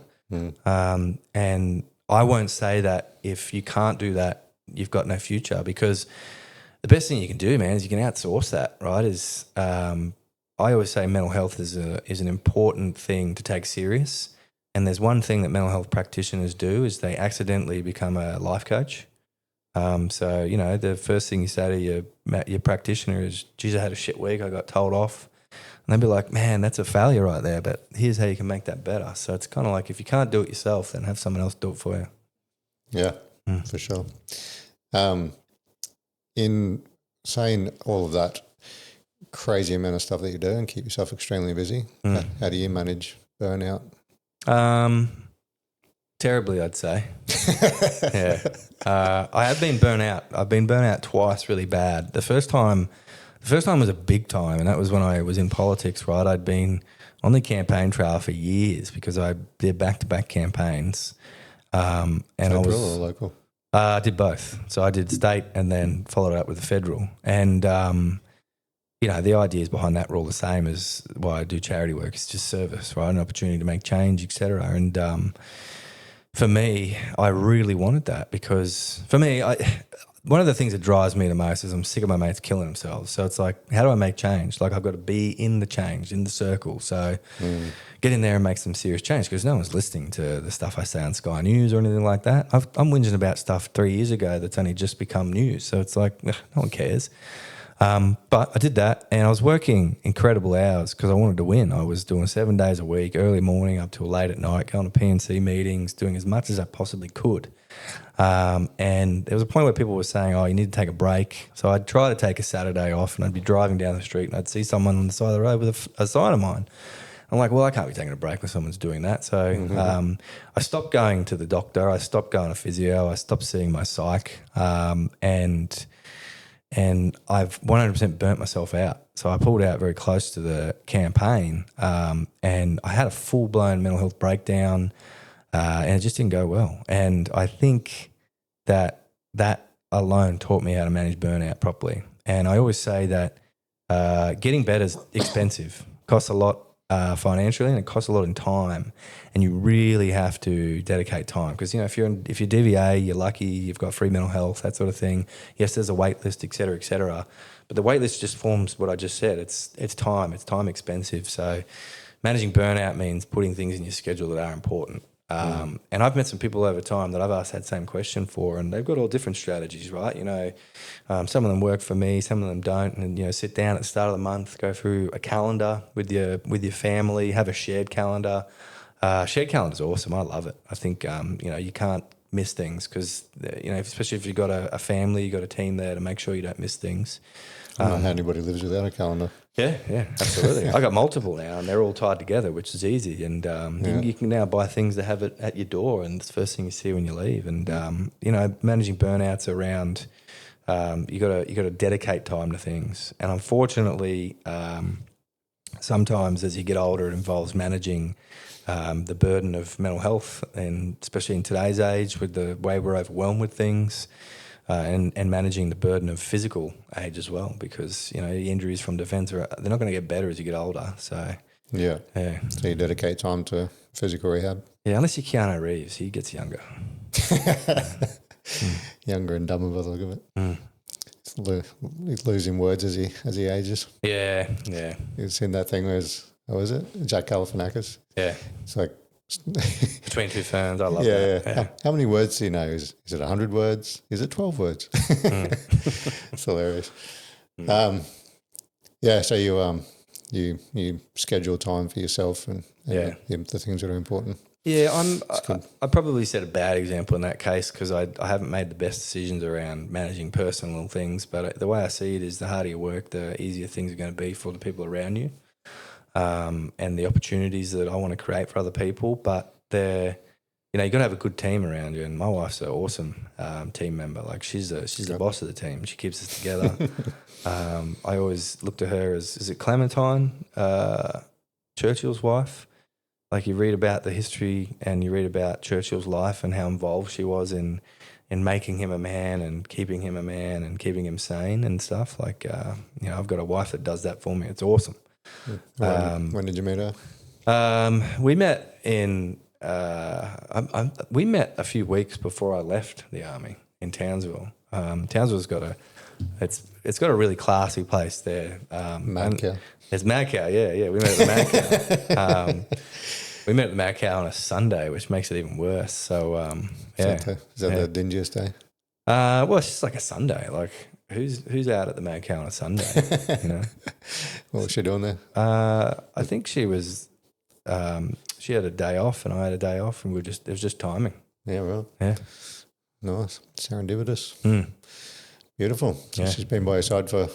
And I won't say that if you can't do that, you've got no future, because the best thing you can do, man, is you can outsource that, right? I always say mental health is an important thing to take serious. And there's one thing that mental health practitioners do is they accidentally become a life coach. So, the first thing you say to your practitioner is, geez, I had a shit week, I got told off. And they'll be like, man, that's a failure right there, but here's how you can make that better. So it's kind of like, if you can't do it yourself, then have someone else do it for you. Yeah, for sure. In saying all of that crazy amount of stuff that you do and keep yourself extremely busy, how do you manage burnout? Terribly, I'd say. Yeah. I have been burnt out. I've been burnt out twice really bad. The first time was a big time, and that was when I was in politics, right? I'd been on the campaign trail for years because I did back-to-back campaigns. And federal I was or local? I did both. So I did state and then followed it up with the federal. And, the ideas behind that were all the same as why I do charity work. It's just service, right? An opportunity to make change, etc. And for me, I really wanted that, because for me, one of the things that drives me the most is I'm sick of my mates killing themselves. So it's like, how do I make change? Like, I've got to be in the change, in the circle. So get in there and make some serious change, because no one's listening to the stuff I say on Sky News or anything like that. I'm whinging about stuff 3 years ago that's only just become news. So it's like, no one cares. But I did that, and I was working incredible hours because I wanted to win. I was doing 7 days a week, early morning up till late at night, going to PNC meetings, doing as much as I possibly could. And there was a point where people were saying, oh, you need to take a break. So I'd try to take a Saturday off, and I'd be driving down the street and I'd see someone on the side of the road with a sign of mine. I'm like, well, I can't be taking a break when someone's doing that. So I stopped going to the doctor. I stopped going to physio. I stopped seeing my psych. And I've 100% burnt myself out. So I pulled out very close to the campaign, and I had a full-blown mental health breakdown, and it just didn't go well. And I think that alone taught me how to manage burnout properly. And I always say that getting better is expensive, costs a lot financially, and it costs a lot in time. And you really have to dedicate time, because if you're DVA, you're lucky, you've got free mental health, that sort of thing. Yes, there's a wait list, et cetera, but the wait list just forms what I just said. It's time expensive. So managing burnout means putting things in your schedule that are important. And I've met some people over time that I've asked that same question for, and they've got all different strategies, right? Some of them work for me, some of them don't. And sit down at the start of the month, go through a calendar with your family, have a shared calendar. Shared calendar is awesome. I love it. I think you can't miss things, because especially if you've got a family, you've got a team there to make sure you don't miss things. I don't know how anybody lives without a calendar. Yeah, absolutely. I got multiple now, and they're all tied together, which is easy. And you can now buy things that have it at your door, and it's the first thing you see when you leave. And managing burnouts around, you got to dedicate time to things. And unfortunately, sometimes as you get older, it involves managing the burden of mental health, and especially in today's age with the way we're overwhelmed with things. And managing the burden of physical age as well, because the injuries from defence they're not going to get better as you get older. So yeah. So you dedicate time to physical rehab. Yeah, unless you're Keanu Reeves, he gets younger. Younger and dumber by the look of it. He's losing words as he ages. Yeah. You've seen that thing where how is it? Jack Galifianakis. Yeah, it's like between two ferns. I love that. Yeah. How many words do you know? Is it 100 words? Is it 12 words? It's hilarious. So you schedule time for yourself and the things that are important. Yeah, I probably set a bad example in that case, because I haven't made the best decisions around managing personal things. But the way I see it is, the harder you work, the easier things are going to be for the people around you. And the opportunities that I want to create for other people, but you got to have a good team around you. And my wife's an awesome team member. Like, she's the boss of the team. She keeps us together. I always look to her as, is it Clementine, Churchill's wife? Like, you read about the history and you read about Churchill's life and how involved she was in in making him a man and keeping him a man and keeping him sane and stuff. Like, I've got a wife that does that for me. It's awesome. When did you meet her? We met we met a few weeks before I left the army in Townsville. Townsville's got it's got a really classy place there. Mad Cow. It's Mad Cow, yeah. We met at the Mad Cow. We met at the Mad Cow on a Sunday, which makes it even worse. So, Is that the dingiest day? Well, it's just like a Sunday. Like, who's out at the Mad Cow on a Sunday? What was she doing there? I think she was. She had a day off, and I had a day off, and it was just timing. Yeah, right. Yeah, nice, serendipitous. Mm. Beautiful. So she's been by your side for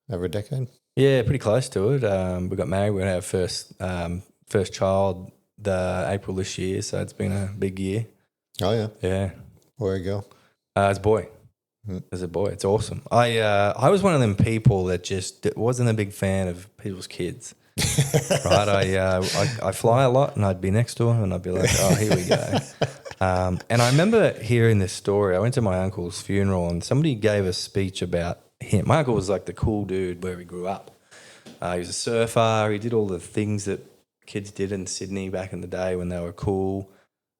over a decade. Yeah, pretty close to it. We got married. We're gonna have first child April this year, so it's been a big year. Oh yeah, yeah. Boy or girl? It's a boy. It's a boy. It's awesome. I was one of them people that just wasn't a big fan of people's kids. Right? I fly a lot, and I'd be next to him, and I'd be like, "Oh, here we go." And I remember hearing this story. I went to my uncle's funeral, and somebody gave a speech about him. My uncle was like the cool dude where he grew up. He was a surfer. He did all the things that kids did in Sydney back in the day when they were cool.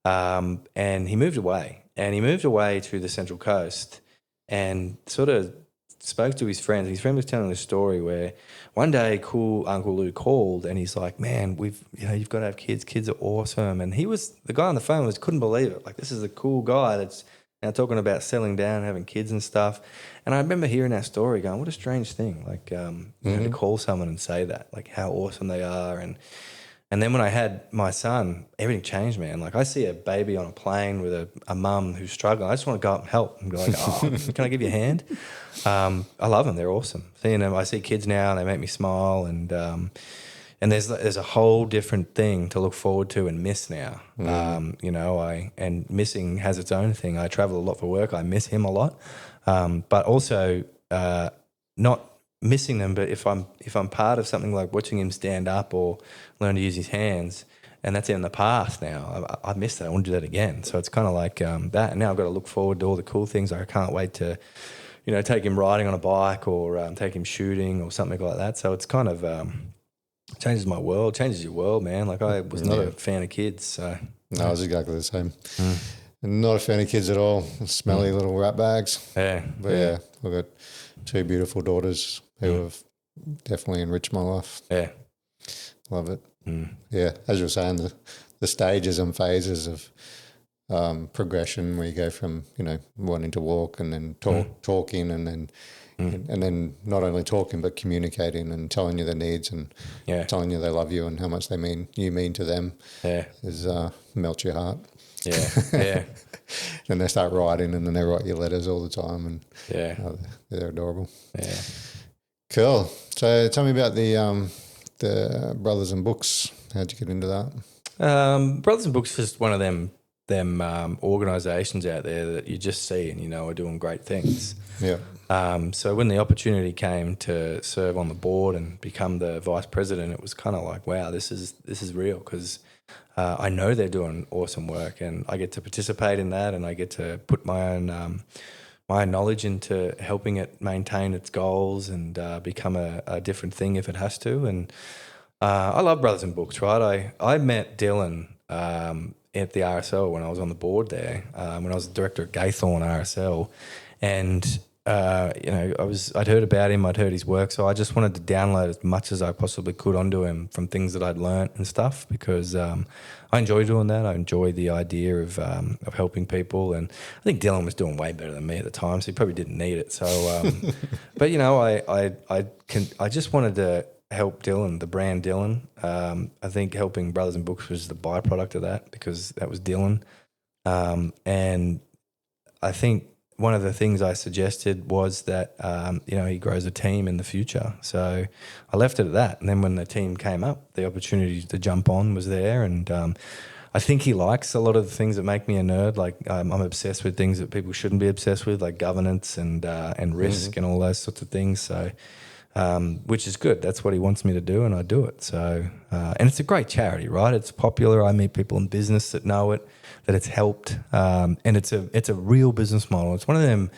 And he moved away. And he moved away to the Central Coast and sort of spoke to his friends. His friend was telling a story where one day cool Uncle Lou called and he's like, "Man, you've got to have kids. Kids are awesome." And the guy on the phone couldn't believe it. Like, this is a cool guy that's now talking about settling down, having kids and stuff. And I remember hearing that story going, what a strange thing. Like, to call someone and say that, like how awesome they are. And then when I had my son, everything changed, man. Like, I see a baby on a plane with a mum who's struggling. I just want to go up and help and be like, "Oh, can I give you a hand?" I love them. They're awesome. Seeing them, I see kids now and they make me smile. And there's a whole different thing to look forward to and miss now. And missing has its own thing. I travel a lot for work. I miss him a lot, but also not missing them. But if I'm part of something like watching him stand up or learn to use his hands, and that's in the past now, I miss that. I want to do that again. So it's kind of like that. And now I've got to look forward to all the cool things. I can't wait to, take him riding on a bike or take him shooting or something like that. So it's kind of changes my world, changes your world, man. Like, I was not a fan of kids. So no, I was exactly the same. Not a fan of kids at all. Smelly little rat bags. Yeah. But yeah, I've got two beautiful daughters who have definitely enriched my life. Yeah. Love it. Yeah, as you were saying, the stages and phases of progression where you go from, wanting to walk and then talking and then not only talking but communicating and telling you their needs and telling you they love you and how much you mean to them is melts your heart. Yeah. Then they start writing and then they write you letters all the time and they're adorable. Yeah. Cool. So tell me about the Brothers and Books. How'd you get into that? Brothers and Books is one of them organisations out there that you just see and are doing great things. Yeah. So when the opportunity came to serve on the board and become the vice president, it was kind of like, wow, this is real, because I know they're doing awesome work and I get to participate in that and I get to put my own knowledge into helping it maintain its goals and become a different thing if it has to. And I love Brothers and Books, right? I met Dylan at the RSL when I was on the board there, when I was the director at Gaythorne RSL. And I'd heard about him, I'd heard his work, so I just wanted to download as much as I possibly could onto him from things that I'd learnt and stuff, because I enjoy doing that. I enjoy the idea of helping people, and I think Dylan was doing way better than me at the time, so he probably didn't need it. So, but I just wanted to help Dylan, the brand Dylan. I think helping Brothers and Books was the byproduct of that, because that was Dylan, and I think one of the things I suggested was that, he grows a team in the future. So I left it at that. And then when the team came up, the opportunity to jump on was there. And I think he likes a lot of the things that make me a nerd. Like, I'm obsessed with things that people shouldn't be obsessed with, like governance and risk and all those sorts of things. So which is good. That's what he wants me to do, and I do it. So, and it's a great charity, right? It's popular. I meet people in business that know it, that it's helped, and it's a real business model. It's one of them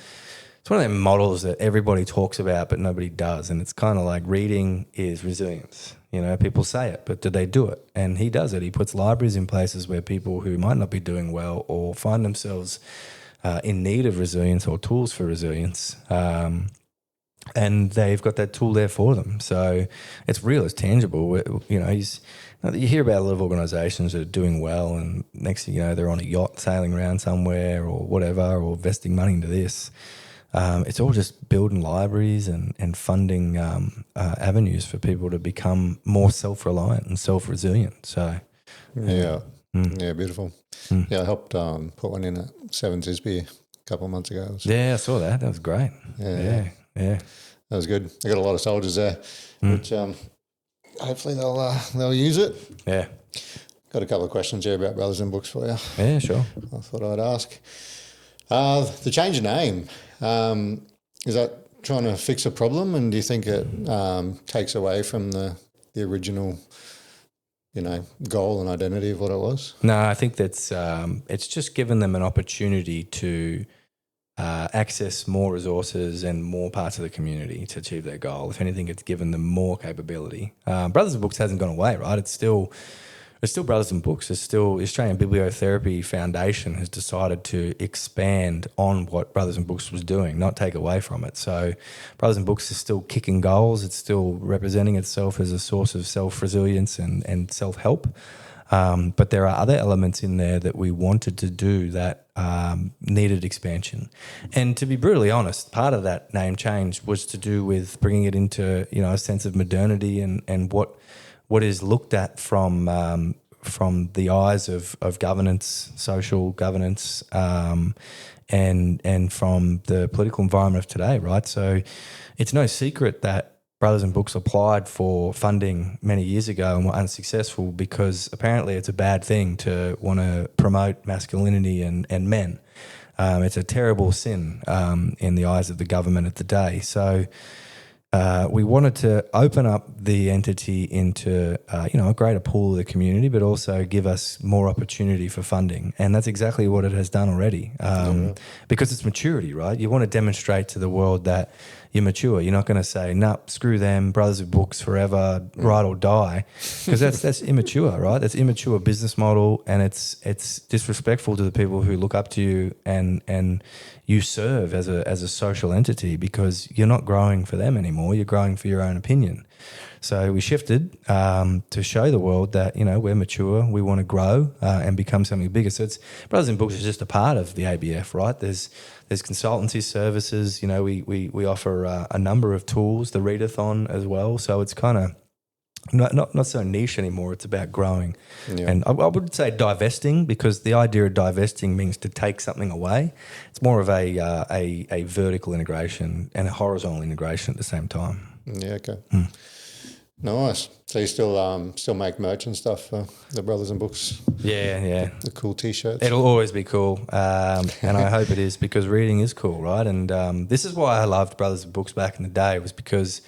models that everybody talks about but nobody does, and it's kind of like reading is resilience. People say it, but do they do it? And he does it. He puts libraries in places where people who might not be doing well or find themselves in need of resilience or tools for resilience, and they've got that tool there for them. So it's real, it's tangible. You hear about a lot of organisations that are doing well, and next thing you know, they're on a yacht sailing around somewhere or whatever, or investing money into this. It's all just building libraries and funding avenues for people to become more self-reliant and self-resilient. So, yeah, beautiful. Yeah, I helped put one in at Sevens Isby a couple of months ago. Yeah, I saw that. That was great. Yeah. That was good. I got a lot of soldiers there, which hopefully they'll use it. Yeah. Got a couple of questions here about Brothers in Books for you. Yeah, sure. I thought I'd ask. The change of name, is that trying to fix a problem, and do you think it takes away from the original, goal and identity of what it was? No, I think that's it's just given them an opportunity to access more resources and more parts of the community to achieve their goal. If anything, it's given them more capability. Brothers in Books hasn't gone away, right? It's still Brothers in Books. It's still Australian Bibliotherapy Foundation has decided to expand on what Brothers in Books was doing, not take away from it. So Brothers in Books is still kicking goals. It's still representing itself as a source of self-resilience and self-help. But there are other elements in there that we wanted to do that needed expansion. And to be brutally honest, part of that name change was to do with bringing it into, a sense of modernity and what is looked at from the eyes of governance, social governance, and from the political environment of today, right? So it's no secret that Brothers in Books applied for funding many years ago and were unsuccessful because apparently it's a bad thing to want to promote masculinity and men. It's a terrible sin in the eyes of the government of the day. So we wanted to open up the entity into, a greater pool of the community, but also give us more opportunity for funding. And that's exactly what it has done already, because it's maturity, right? You want to demonstrate to the world that you're mature. You're not going to say, no, screw them, Brothers of Books forever, ride or die, because that's immature, right? That's immature business model, and it's disrespectful to the people who look up to you and you serve as a social entity, because you're not growing for them anymore. You're growing for your own opinion. So we shifted to show the world that, we're mature, we want to grow and become something bigger. So Brothers in Books is just a part of the ABF, right? There's consultancy services, we offer a number of tools, the readathon as well. So it's kind of not so niche anymore. It's about growing. Yeah. And I would say divesting, because the idea of divesting means to take something away. It's more of a vertical integration and a horizontal integration at the same time. Yeah, okay. Nice. So you still make merch and stuff for the Brothers in Books? Yeah. The cool T-shirts? It'll always be cool, and I hope it is, because reading is cool, right? And this is why I loved Brothers in Books back in the day, was because,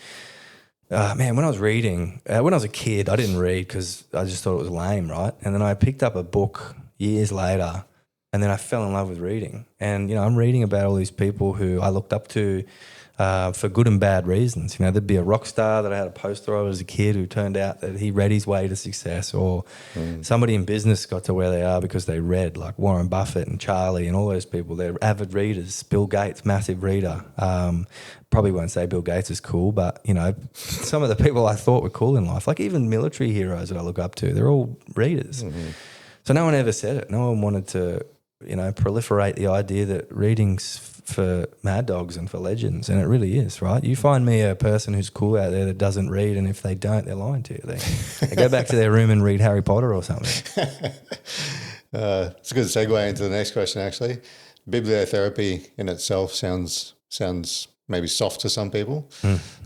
when I was reading, when I was a kid, I didn't read because I just thought it was lame, right? And then I picked up a book years later, and then I fell in love with reading. And, I'm reading about all these people who I looked up to for good and bad reasons. There'd be a rock star that I had a poster of as a kid who turned out that he read his way to success, or somebody in business got to where they are because they read, like Warren Buffett and Charlie and all those people. They're avid readers. Bill Gates, massive reader. Probably won't say Bill Gates is cool, but, some of the people I thought were cool in life, like even military heroes that I look up to, they're all readers. Mm-hmm. So no one ever said it. No one wanted to, proliferate the idea that reading's for mad dogs and for legends, and it really is, right? You find me a person who's cool out there that doesn't read, and if they don't, they're lying to you. They go back to their room and read Harry Potter or something. It's a good segue into the next question, actually. Bibliotherapy in itself sounds maybe soft to some people.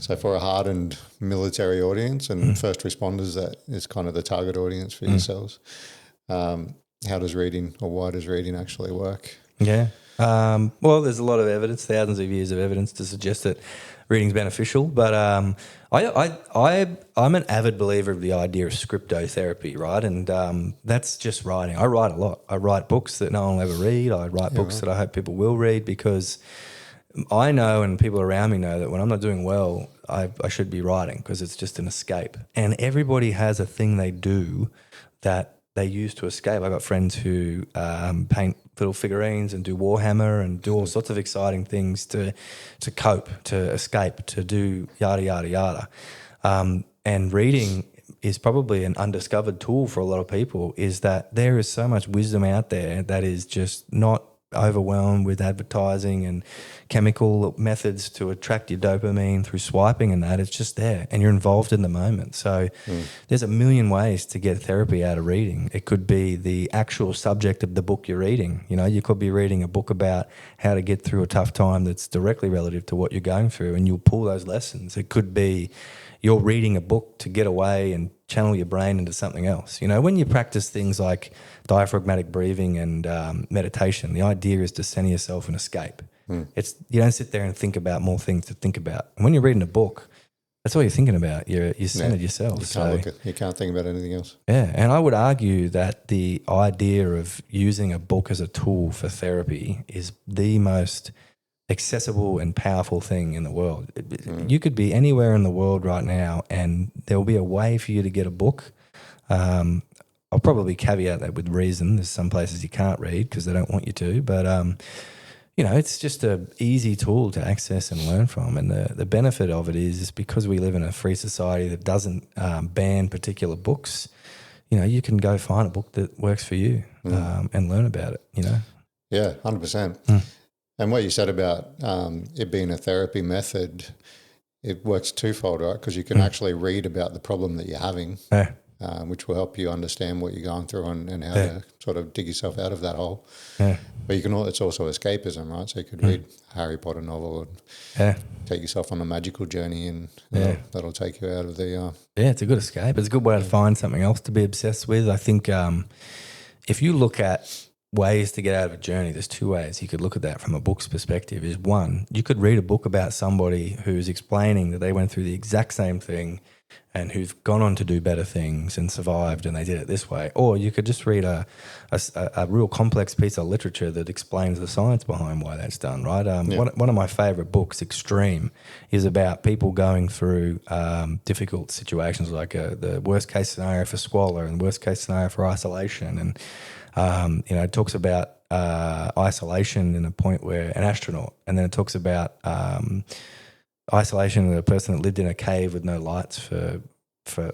So for a hardened military audience and first responders, that is kind of the target audience for yourselves. How does reading, or why does reading actually work? Yeah. Well, there's a lot of evidence, thousands of years of evidence to suggest that reading's beneficial. But I'm an avid believer of the idea of scriptotherapy, right? And that's just writing. I write a lot. I write books that no one will ever read. I write books that I hope people will read, because I know, and people around me know, that when I'm not doing well, I should be writing, because it's just an escape. And everybody has a thing they do that they use to escape. I got friends who paint little figurines and do Warhammer and do all sorts of exciting things to cope, to escape, to do yada, yada, yada. And reading is probably an undiscovered tool for a lot of people, is that there is so much wisdom out there that is just not overwhelmed with advertising and chemical methods to attract your dopamine through swiping and that. It's just there, and you're involved in the moment. So there's a million ways to get therapy out of reading. It could be the actual subject of the book you're reading. You know, you could be reading a book about how to get through a tough time that's directly relative to what you're going through, and you'll pull those lessons. It could be you're reading a book to get away and channel your brain into something else. You know, when you practice things like diaphragmatic breathing and meditation, the idea is to center yourself and escape. It's, you don't sit there and think about more things to think about. And when you're reading a book, that's all you're thinking about. You're centered yourself. You can't think about anything else. Yeah, and I would argue that the idea of using a book as a tool for therapy is the most accessible and powerful thing in the world. You could be anywhere in the world right now, and there will be a way for you to get a book. I'll probably caveat that with reason. There's some places you can't read because they don't want you to, but you know, it's just an easy tool to access and learn from. And the benefit of it is because we live in a free society that doesn't ban particular books. You know, you can go find a book that works for you and learn about it. You know. Yeah, 100%. And what you said about it being a therapy method, it works twofold, right? Because you can actually read about the problem that you're having, which will help you understand what you're going through and how to sort of dig yourself out of that hole. But you can. It's also escapism, right? So you could read a Harry Potter novel and take yourself on a magical journey, and that'll take you out of the... Yeah, it's a good escape. It's a good way to find something else to be obsessed with. I think if you look at ways to get out of a journey, there's two ways you could look at that from a book's perspective. Is one, you could read a book about somebody who's explaining that they went through the exact same thing and who've gone on to do better things and survived, and they did it this way. Or you could just read a real complex piece of literature that explains the science behind why that's done, right? One of my favourite books, Extreme, is about people going through difficult situations, like the worst case scenario for squalor and worst case scenario for isolation. And you know, it talks about isolation in a point where an astronaut, and then it talks about isolation of a person that lived in a cave with no lights for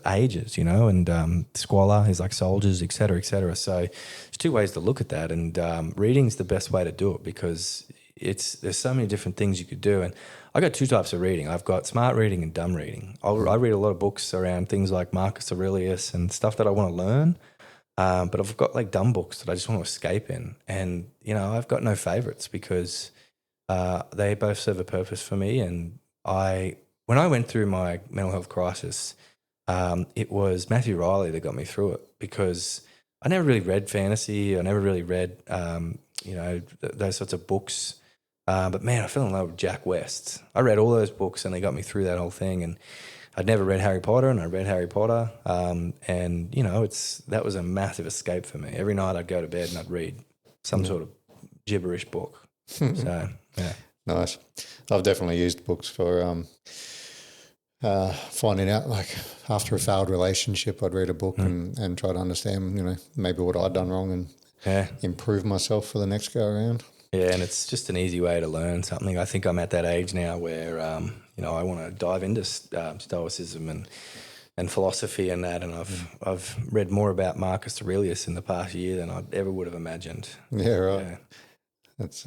ages, you know, and squalor is like soldiers, et cetera, et cetera. So there's two ways to look at that, and reading's the best way to do it, because there's so many different things you could do. And I got two types of reading. I've got smart reading and dumb reading. I read a lot of books around things like Marcus Aurelius and stuff that I want to learn. But I've got like dumb books that I just want to escape in. And, you know, I've got no favorites because they both serve a purpose for me. And when I went through my mental health crisis, it was Matthew Riley that got me through it, because I never really read fantasy. I never really read, you know, those sorts of books. But man, I fell in love with Jack West. I read all those books and they got me through that whole thing. And I'd never read Harry Potter, and I read Harry Potter, and you know, that was a massive escape for me. Every night I'd go to bed and I'd read some sort of gibberish book. So yeah, nice. I've definitely used books for finding out, like after a failed relationship, I'd read a book and try to understand, you know, maybe what I'd done wrong and improve myself for the next go around. Yeah, and it's just an easy way to learn something. I think I'm at that age now where you know, I want to dive into stoicism and philosophy and that, and I've read more about Marcus Aurelius in the past year than I ever would have imagined. Yeah, right. Yeah. That's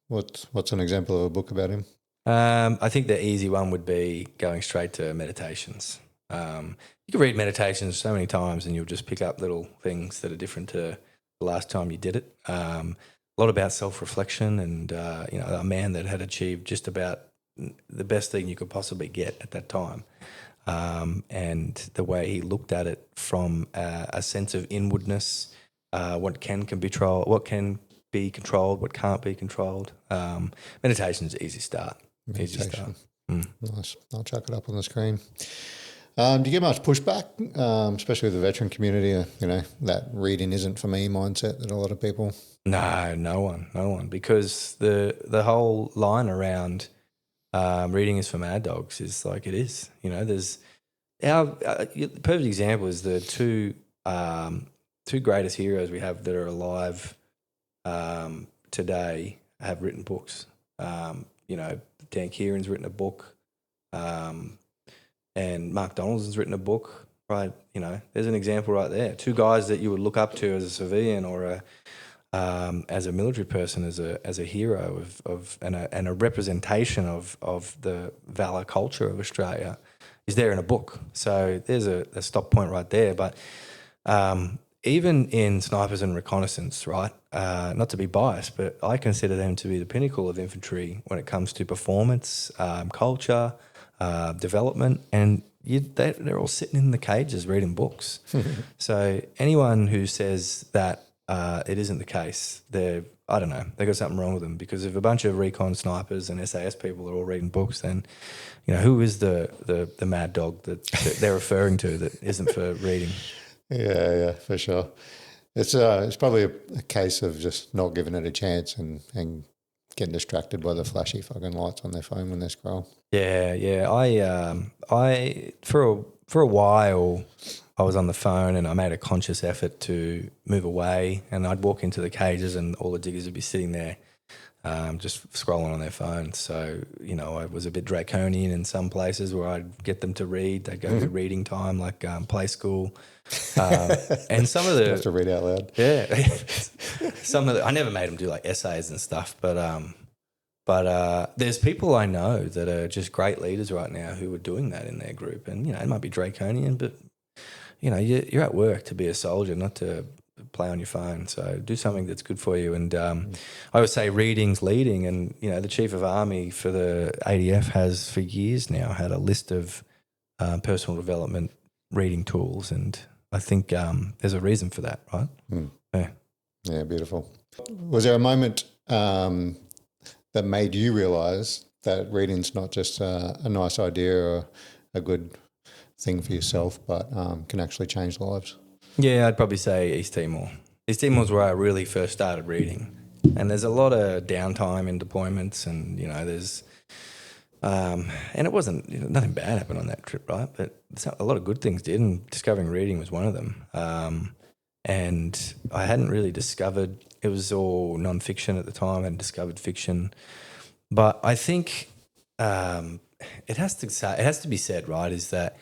what's an example of a book about him? I think the easy one would be going straight to meditations. You can read meditations so many times and you'll just pick up little things that are different to the last time you did it. A lot about self-reflection and, you know, a man that had achieved just about the best thing you could possibly get at that time. And the way he looked at it from a sense of inwardness, what can control be controlled, what can't be controlled. Meditation is an easy start. Easy start. Nice. I'll chuck it up on the screen. Do you get much pushback, especially with the veteran community, that reading isn't for me mindset that a lot of people? No one. Because the whole line around reading is for mad dogs is like it is. There's the perfect example is the two greatest heroes we have that are alive today have written books. Dan Kieran's written a book. And Mark Donaldson's written a book, right? There's an example right there. Two guys that you would look up to as a civilian or as a military person, as a hero and a representation of the valor culture of Australia is there in a book. So there's a stop point right there. But even in snipers and reconnaissance, right? Not to be biased, but I consider them to be the pinnacle of infantry when it comes to performance, culture, development, and they're all sitting in the cages reading books. So anyone who says that it isn't the case, I don't know, they got something wrong with them, because if a bunch of recon snipers and SAS people are all reading books, then who is the mad dog that they're referring to that isn't for reading? Yeah, for sure. It's probably a case of just not giving it a chance and getting distracted by the flashy fucking lights on their phone when they scroll. Yeah. I for a while I was on the phone and I made a conscious effort to move away, and I'd walk into the cages and all the diggers would be sitting there just scrolling on their phones. So, I was a bit draconian in some places where I'd get them to read. They'd go to reading time, like play school. And some of the... You have to read out loud. Yeah. I never made them do like essays and stuff, but there's people I know that are just great leaders right now who are doing that in their group. And, it might be draconian, but, you're at work to be a soldier, not to play on your phone. So do something that's good for you. And I always say reading's leading. And, the Chief of Army for the ADF has for years now had a list of personal development reading tools. And I think there's a reason for that, right? Yeah, beautiful. Was there a moment that made you realise that reading's not just a nice idea or a good thing for yourself, but can actually change lives? Yeah, I'd probably say East Timor. East Timor's where I really first started reading. And there's a lot of downtime in deployments, and, there's... and it wasn't... nothing bad happened on that trip, right? But a lot of good things did, and discovering reading was one of them. And I hadn't really discovered... It was all non-fiction at the time. I hadn't discovered fiction. But I think it has to be said, right, is that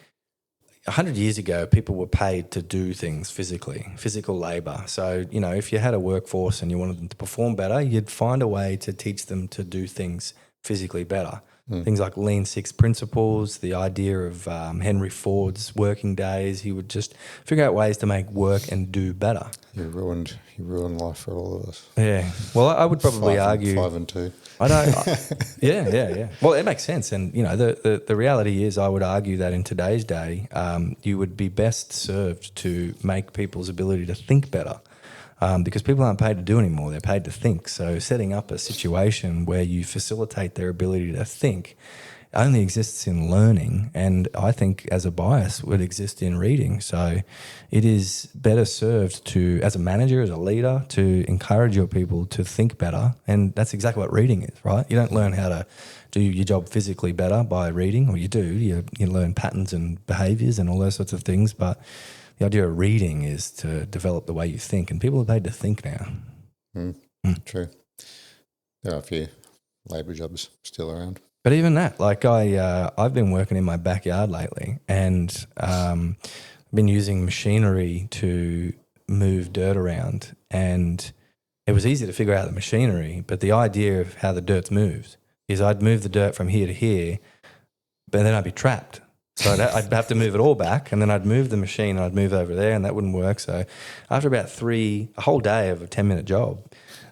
100 years ago, people were paid to do things physically, physical labour. So, if you had a workforce and you wanted them to perform better, you'd find a way to teach them to do things physically better. Things like Lean Six Principles, the idea of Henry Ford's working days. He would just figure out ways to make work and do better. He ruined life for all of us. Yeah. Well, I would probably argue 5 and 2. I don't. Yeah. Well, it makes sense, and the reality is, I would argue that in today's day, you would be best served to make people's ability to think better. Because people aren't paid to do anymore, they're paid to think. So setting up a situation where you facilitate their ability to think only exists in learning, and I think as a bias would exist in reading. So it is better served to, as a manager, as a leader, to encourage your people to think better, and that's exactly what reading is, right? You don't learn how to do your job physically better by reading, or you do. You learn patterns and behaviours and all those sorts of things, but the idea of reading is to develop the way you think, and people are paid to think now. True. There are a few labour jobs still around. But even that, like I've been working in my backyard lately, and I've been using machinery to move dirt around, and it was easy to figure out the machinery, but the idea of how the dirt moves is I'd move the dirt from here to here, but then I'd be trapped. So I'd have to move it all back, and then I'd move the machine and I'd move over there, and that wouldn't work. So after about a whole day of a 10-minute job,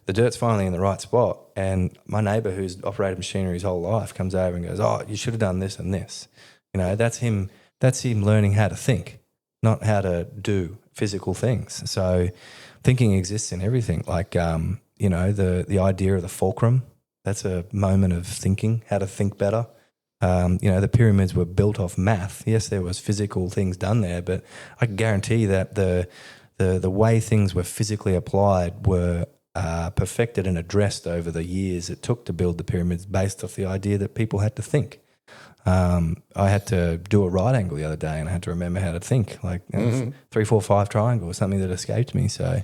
the dirt's finally in the right spot, and my neighbour, who's operated machinery his whole life, comes over and goes, "Oh, you should have done this and this." That's him learning how to think, not how to do physical things. So thinking exists in everything. Like the idea of the fulcrum. That's a moment of thinking, how to think better. The pyramids were built off math. Yes, there was physical things done there, but I can guarantee that the way things were physically applied were perfected and addressed over the years it took to build the pyramids based off the idea that people had to think. I had to do a right angle the other day and I had to remember how to think, 3, 4, 5 triangle or something that escaped me. So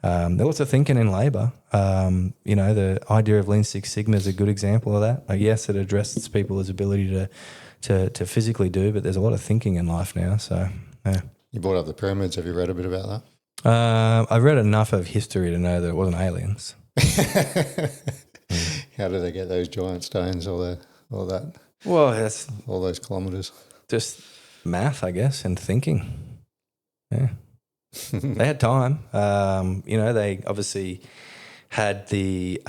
there was lots of thinking in labour. The idea of Lean Six Sigma is a good example of that. Yes, it addresses people's ability to physically do, but there's a lot of thinking in life now. So, yeah. You brought up the pyramids. Have you read a bit about that? I've read enough of history to know that it wasn't aliens. How did they get those giant stones, all that? Well, that's all those kilometres. Just math, I guess, and thinking. Yeah. They had time. They obviously had the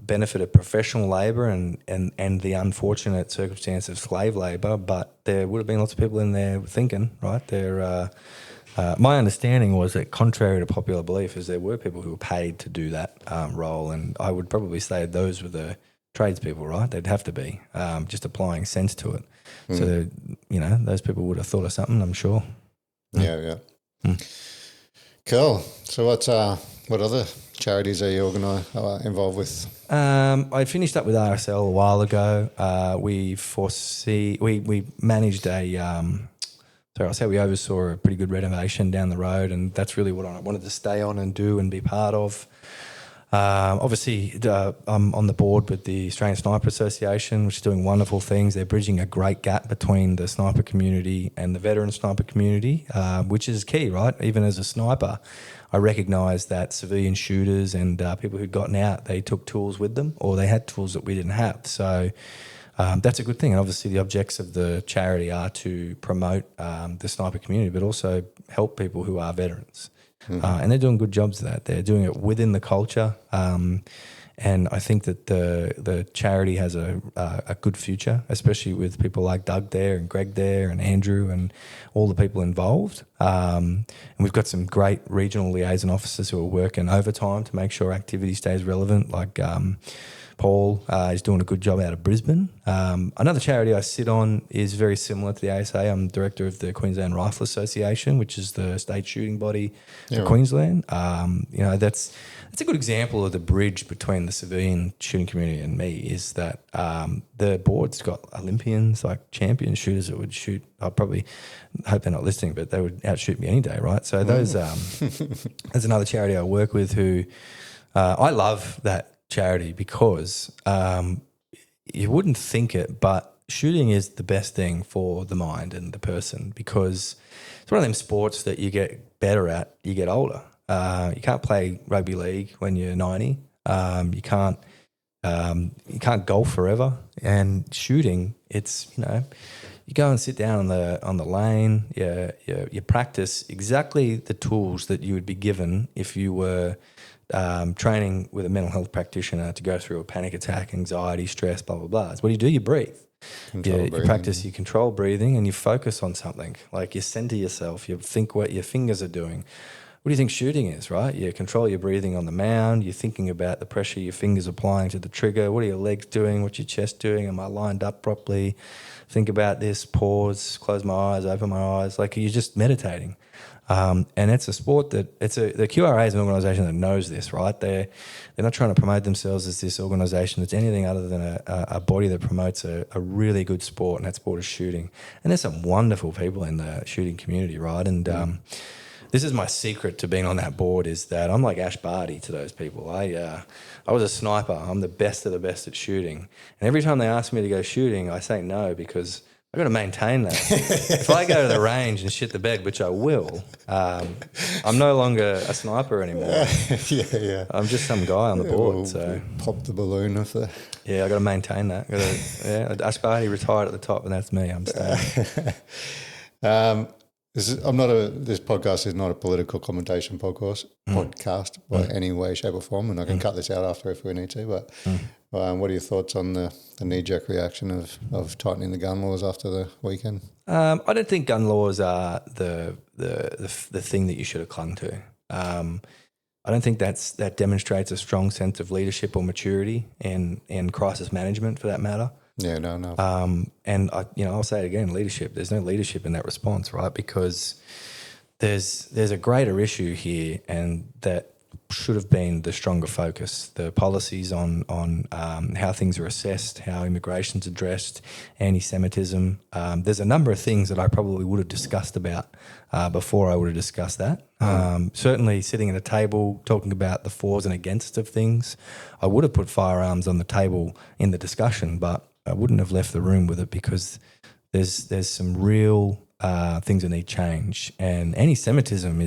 benefit of professional labour and the unfortunate circumstance of slave labour, but there would have been lots of people in there thinking, right? My understanding was that contrary to popular belief is there were people who were paid to do that role, and I would probably say those were the tradespeople, right? They'd have to be, just applying sense to it. So, those people would have thought of something, I'm sure. Yeah. Cool. So what other charities are you involved with? I finished up with RSL a while ago. We managed we oversaw a pretty good renovation down the road, and that's really what I wanted to stay on and do and be part of. Obviously, I'm on the board with the Australian Sniper Association, which is doing wonderful things. They're bridging a great gap between the sniper community and the veteran sniper community, which is key, right? Even as a sniper, I recognise that civilian shooters and people who'd gotten out, they took tools with them, or they had tools that we didn't have. So that's a good thing. And obviously the objects of the charity are to promote the sniper community, but also help people who are veterans. And they're doing good jobs of that. They're doing it within the culture. And I think that the charity has a good future, especially with people like Doug there and Greg there and Andrew and all the people involved. And we've got some great regional liaison officers who are working overtime to make sure activity stays relevant, like Paul is doing a good job out of Brisbane. Another charity I sit on is very similar to the ASA. I'm director of the Queensland Rifle Association, which is the state shooting body for Queensland. That's a good example of the bridge between the civilian shooting community and me, is that the board's got Olympians, like champion shooters that would shoot. I probably hope they're not listening, but they would outshoot me any day, right? So those there's another charity I work with who I love that charity because you wouldn't think it, but shooting is the best thing for the mind and the person, because it's one of them sports that you get better at, you get older. You can't play rugby league when you're 90. You can't golf forever. And shooting, it's, you go and sit down on the lane. You practice exactly the tools that you would be given if you were training with a mental health practitioner to go through a panic attack, anxiety, stress, blah, blah, blah. What do? You breathe. You practice, you control breathing, and you focus on something. Like you center yourself, you think what your fingers are doing. What do you think shooting is, right? You control your breathing on the mound. You're thinking about the pressure your fingers applying to the trigger. What are your legs doing? What's your chest doing? Am I lined up properly? Think about this, pause, close my eyes, open my eyes. Like you're just meditating. And it's a sport that the QRA is an organisation that knows this, right? They're not trying to promote themselves as this organisation that's anything other than a body that promotes a really good sport, and that sport is shooting. And there's some wonderful people in the shooting community, right? And this is my secret to being on that board, is that I'm like Ash Barty to those people. I was a sniper. I'm the best of the best at shooting. And every time they ask me to go shooting, I say no, because I've got to maintain that. If I go to the range and shit the bed, which I will, I'm no longer a sniper anymore. Yeah. I'm just some guy on the board. We'll so pop the balloon off there. Yeah, I got to maintain that. Ash Barty retired at the top, and that's me. I'm staying. This podcast is not a political commentation podcast by any way, shape or form, and I can cut this out after if we need to, but what are your thoughts on the knee-jerk reaction of tightening the gun laws after the weekend? I don't think gun laws are the thing that you should have clung to. I don't think that demonstrates a strong sense of leadership or maturity and crisis management, for that matter. Yeah, no. And I'll say it again: leadership. There's no leadership in that response, right? Because there's a greater issue here, and that should have been the stronger focus. The policies on how things are assessed, how immigration's addressed, anti-Semitism. There's a number of things that I probably would have discussed about before I would have discussed that. Certainly sitting at a table talking about the fors and against of things, I would have put firearms on the table in the discussion, but I wouldn't have left the room with it because there's some real things that need change. And anti-Semitism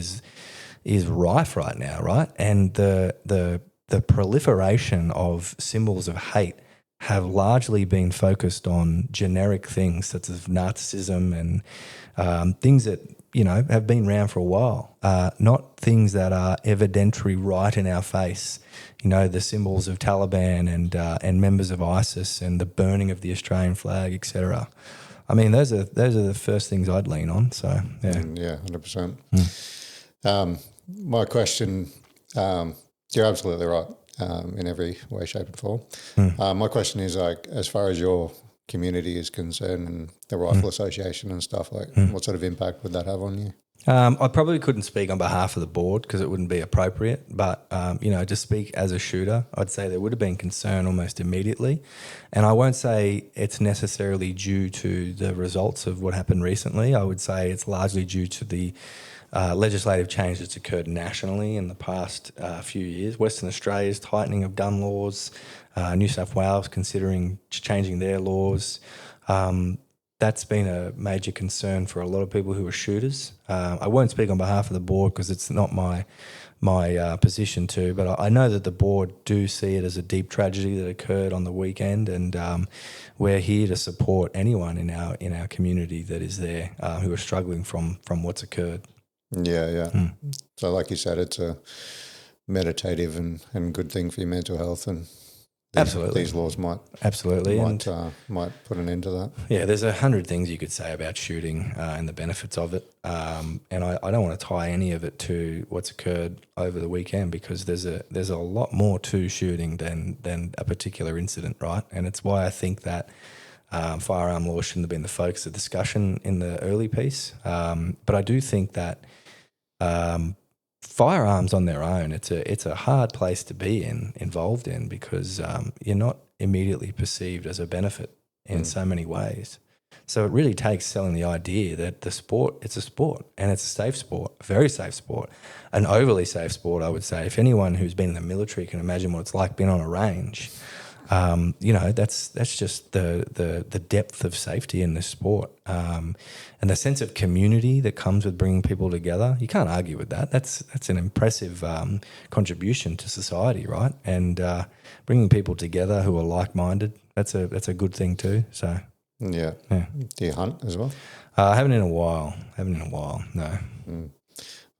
is rife right now, right? And the proliferation of symbols of hate have largely been focused on generic things such as Nazism and things that, have been around for a while, not things that are evidently right in our face. The symbols of Taliban and members of ISIS and the burning of the Australian flag, etc. I mean, those are the first things I'd lean on. So yeah, 100%. My question, you're absolutely right in every way, shape, and form. My question is, like, as far as your community is concerned and the Rifle Association and stuff, like, what sort of impact would that have on you? I probably couldn't speak on behalf of the board because it wouldn't be appropriate, but, to speak as a shooter, I'd say there would have been concern almost immediately. And I won't say it's necessarily due to the results of what happened recently. I would say it's largely due to the legislative change that's occurred nationally in the past few years. Western Australia's tightening of gun laws, New South Wales considering changing their laws. That's been a major concern for a lot of people who are shooters. I won't speak on behalf of the board because it's not my position to, but I know that the board do see it as a deep tragedy that occurred on the weekend, and we're here to support anyone in our community that is there who are struggling from what's occurred. Yeah. So like you said, it's a meditative and good thing for your mental health, and these laws might put an end to that. Yeah, there's 100 things you could say about shooting and the benefits of it, and I don't want to tie any of it to what's occurred over the weekend because there's a lot more to shooting than a particular incident, right? And it's why I think that firearm law shouldn't have been the focus of discussion in the early piece. But I do think that firearms on their own, it's a hard place to be involved in because you're not immediately perceived as a benefit in so many ways. So it really takes selling the idea that it's a sport and it's a safe sport, a very safe sport, an overly safe sport, I would say. If anyone who's been in the military can imagine what it's like being on a range, that's just the depth of safety in this sport, and the sense of community that comes with bringing people together. You can't argue with that. That's an impressive contribution to society, right? And bringing people together who are like-minded, that's a good thing too. So yeah. Do you hunt as well? I haven't in a while. No.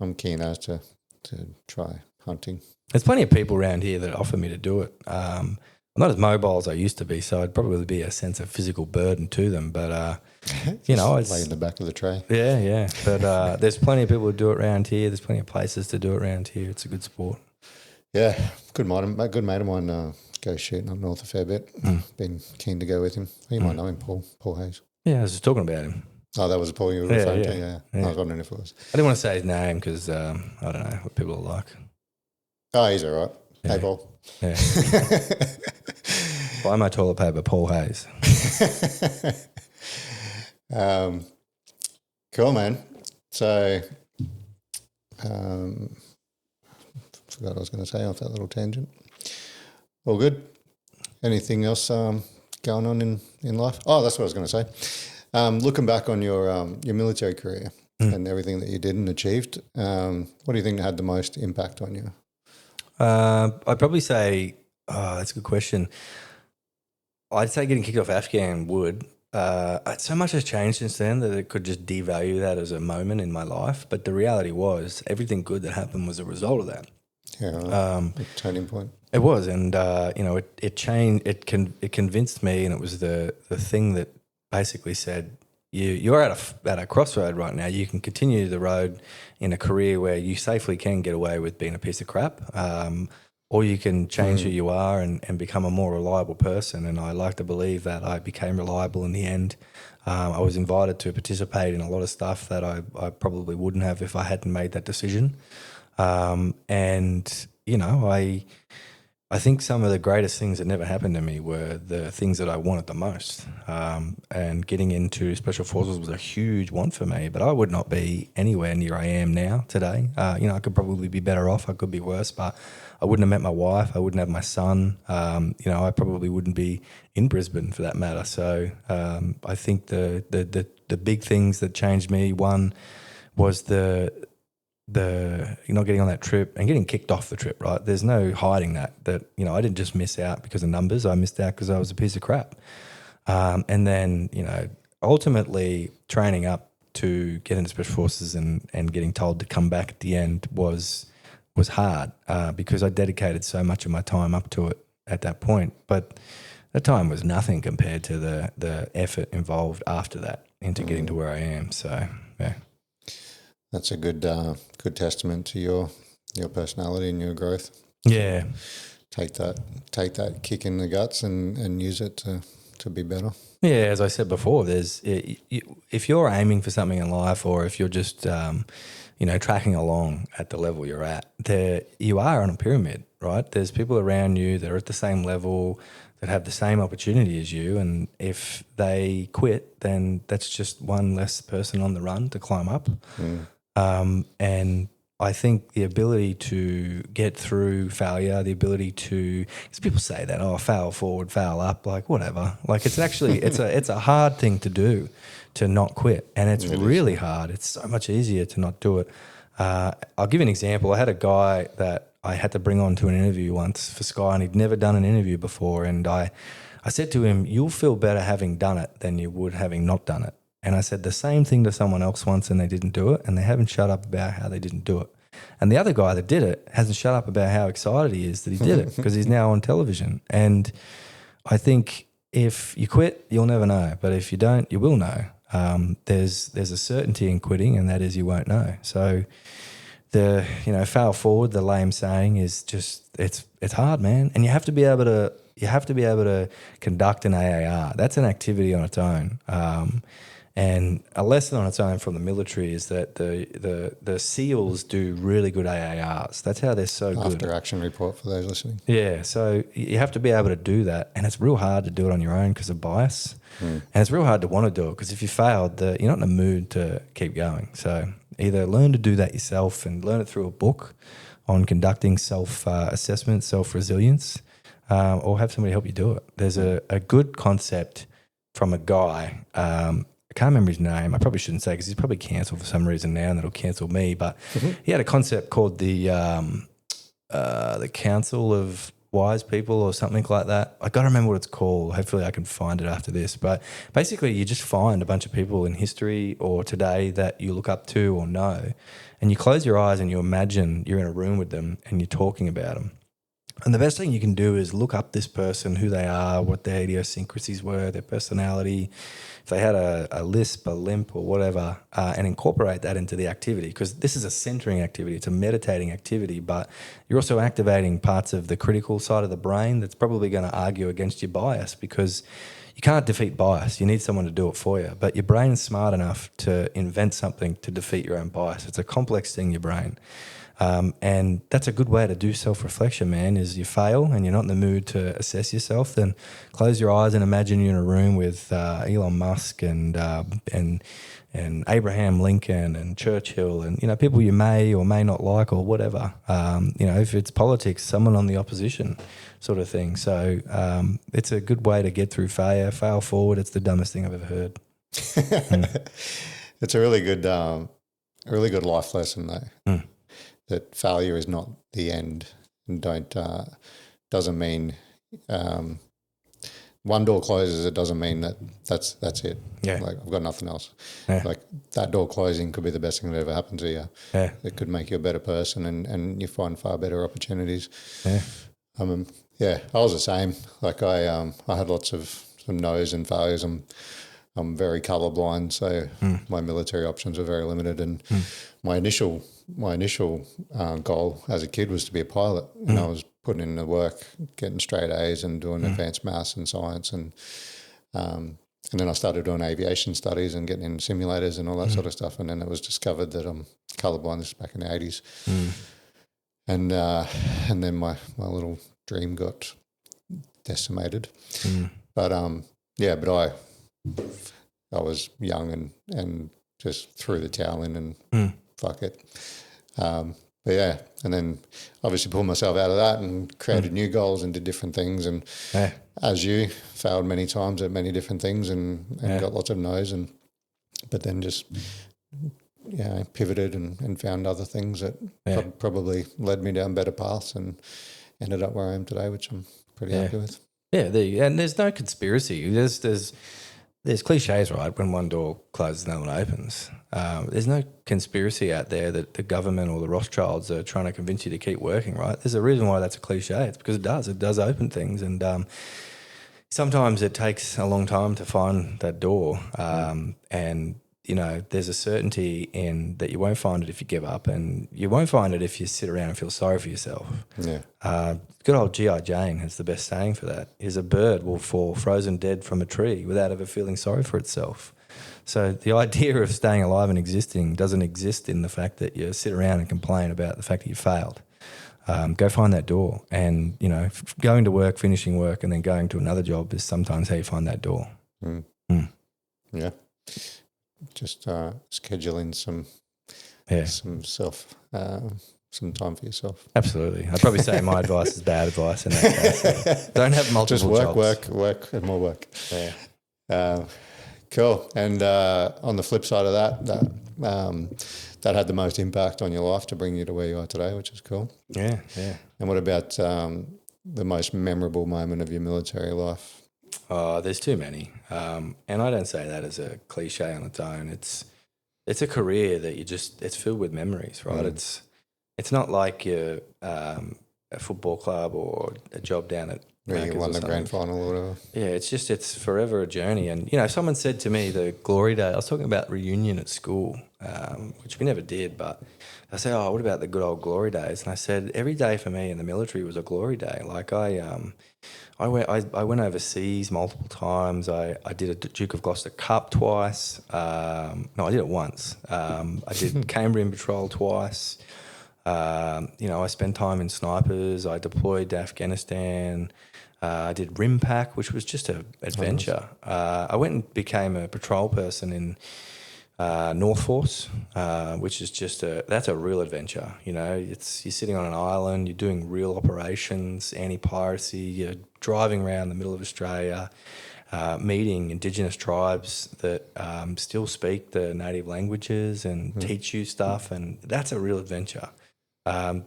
I'm keen as to try hunting. There's plenty of people around here that offer me to do it. I'm not as mobile as I used to be, so I'd probably be a sense of physical burden to them. But, it's lay in the back of the tray. Yeah. But there's plenty of people who do it around here. There's plenty of places to do it around here. It's a good sport. Yeah, good mate of mine goes shooting up north a fair bit. Been keen to go with him. You might know him, Paul Hayes. Yeah, I was just talking about him. Oh, that was Paul you were referring to? Yeah. I was wondering if it was. I didn't want to say his name because I don't know what people are like. Oh, he's all right. Yeah. Hey, Paul. Yeah. Buy my toilet paper, Paul Hayes. Cool, man. So, forgot what I was going to say off that little tangent. All good? Anything else going on in life? Oh, that's what I was going to say. Looking back on your military career and everything that you did and achieved, what do you think had the most impact on you? I'd probably say, that's a good question. I'd say getting kicked off Afghan would. So much has changed since then that it could just devalue that as a moment in my life. But the reality was everything good that happened was a result of that. Yeah, a turning point. It was, and it changed. It convinced me, and it was the thing that basically said, you're at a crossroad right now. You can continue the road in a career where you safely can get away with being a piece of crap, or you can change who you are and become a more reliable person. And I like to believe that I became reliable in the end. I was invited to participate in a lot of stuff that I probably wouldn't have if I hadn't made that decision. And, you know, I think some of the greatest things that never happened to me were the things that I wanted the most. And getting into Special Forces was a huge want for me, but I would not be anywhere near I am now today. You know, I could probably be better off. I could be worse, but I wouldn't have met my wife. I wouldn't have my son. You know, I probably wouldn't be in Brisbane for that matter. So I think the big things that changed me, one was the not getting on that trip and getting kicked off the trip, right? There's no hiding that, you know, I didn't just miss out because of numbers. I missed out because I was a piece of crap. And then, you know, ultimately training up to get into Special Forces and getting told to come back at the end was hard because I dedicated so much of my time up to it at that point. But that time was nothing compared to the effort involved after that into getting to where I am. So, yeah. That's a good testament to your personality and your growth. Yeah. Take that kick in the guts and use it to be better. Yeah, as I said before, if you're aiming for something in life, or if you're just you know, tracking along at the level you're at, you are on a pyramid, right? There's people around you that are at the same level, that have the same opportunity as you, and if they quit, then that's just one less person on the run to climb up. And I think the ability to get through failure, the ability to, because people say that, oh, fail forward, fail up, like whatever. Like it's actually, it's a hard thing to do, to not quit. And it's really hard. It's so much easier to not do it. I'll give you an example. I had a guy that I had to bring on to an interview once for Sky, and he'd never done an interview before. And I said to him, you'll feel better having done it than you would having not done it. And I said the same thing to someone else once and they didn't do it, and they haven't shut up about how they didn't do it. And the other guy that did it hasn't shut up about how excited he is that he did it because he's now on television. And I think if you quit, you'll never know. But if you don't, you will know. There's a certainty in quitting, and that is you won't know. So fail forward, the lame saying is just it's hard, man. And you have to be able to conduct an AAR. That's an activity on its own. And a lesson on its own from the military is that the SEALs do really good AARs. That's how they're so good. After action report for those listening. Yeah, so you have to be able to do that, and it's real hard to do it on your own because of bias, and it's real hard to want to do it because if you failed, you're not in the mood to keep going. So either learn to do that yourself and learn it through a book on conducting self-assessment, self-resilience, or have somebody help you do it. There's a good concept from a guy, I can't remember his name. I probably shouldn't say because he's probably cancelled for some reason now, and that'll cancel me. But he had a concept called the Council of Wise People or something like that. I got to remember what it's called. Hopefully I can find it after this. But basically you just find a bunch of people in history or today that you look up to or know, and you close your eyes and you imagine you're in a room with them and you're talking about them. And the best thing you can do is look up this person, who they are, what their idiosyncrasies were, their personality, if they had a lisp, a limp or whatever, and incorporate that into the activity, because this is a centering activity, it's a meditating activity, but you're also activating parts of the critical side of the brain that's probably going to argue against your bias, because you can't defeat bias. You need someone to do it for you. But your brain's smart enough to invent something to defeat your own bias. It's a complex thing, your brain. And that's a good way to do self-reflection, man, is you fail and you're not in the mood to assess yourself, then close your eyes and imagine you're in a room with Elon Musk and Abraham Lincoln and Churchill and, people you may or may not like or whatever. If it's politics, someone on the opposition sort of thing. So it's a good way to get through failure. Fail forward. It's the dumbest thing I've ever heard. It's a really good life lesson though. That failure is not the end, and doesn't mean one door closes. It doesn't mean that's it. Yeah. Like I've got nothing else. Yeah. Like that door closing could be the best thing that ever happened to you. Yeah. It could make you a better person, and you find far better opportunities. Yeah. I was the same. Like I had lots of some no's and failures. I'm very colourblind, so my military options were very limited. And my initial goal as a kid was to be a pilot, and I was putting in the work, getting straight A's and doing advanced maths and science, and then I started doing aviation studies and getting in simulators and all that sort of stuff. And then it was discovered that I'm colourblind. This was back in the 80s, and then my little dream got decimated. But I was young and just threw the towel in and fuck it. And then obviously pulled myself out of that and created new goals and did different things. And as you, failed many times at many different things and got lots of no's. But then just pivoted and found other things that probably led me down better paths and ended up where I am today, which I'm pretty happy with. Yeah, and there's no conspiracy. There's cliches, right? When one door closes, another one opens. There's no conspiracy out there that the government or the Rothschilds are trying to convince you to keep working, right? There's a reason why that's a cliche. It's because it does. It does open things, and sometimes it takes a long time to find that door. And there's a certainty in that you won't find it if you give up, and you won't find it if you sit around and feel sorry for yourself. Yeah. Good old G.I. Jane has the best saying for that, is a bird will fall frozen dead from a tree without ever feeling sorry for itself. So the idea of staying alive and existing doesn't exist in the fact that you sit around and complain about the fact that you failed. Go find that door, and going to work, finishing work, and then going to another job is sometimes how you find that door. Yeah. Just scheduling some some time for yourself. Absolutely. I'd probably say my advice is bad advice in that case. Don't have multiple jobs. Just work, and more work. Yeah. Cool. And on the flip side of that had the most impact on your life to bring you to where you are today, which is cool. Yeah. And what about the most memorable moment of your military life? There's too many. And I don't say that as a cliche on its own. It's a career that it's filled with memories, right? It's not like you're a football club or a job down at where you won the grand final or whatever. Yeah, it's forever a journey. And, someone said to me the glory day, I was talking about reunion at school, which we never did, but I said, what about the good old glory days? And I said, every day for me in the military was a glory day. Like I went overseas multiple times. I did a Duke of Gloucester Cup twice. No, I did it once. I did Cambrian Patrol twice. I spent time in snipers. I deployed to Afghanistan. I did RIMPAC, which was just an adventure. I went and became a patrol person in North Force, which is that's a real adventure. You're sitting on an island, you're doing real operations, anti-piracy, you're driving around the middle of Australia, meeting Indigenous tribes that still speak the native languages and teach you stuff, and that's a real adventure.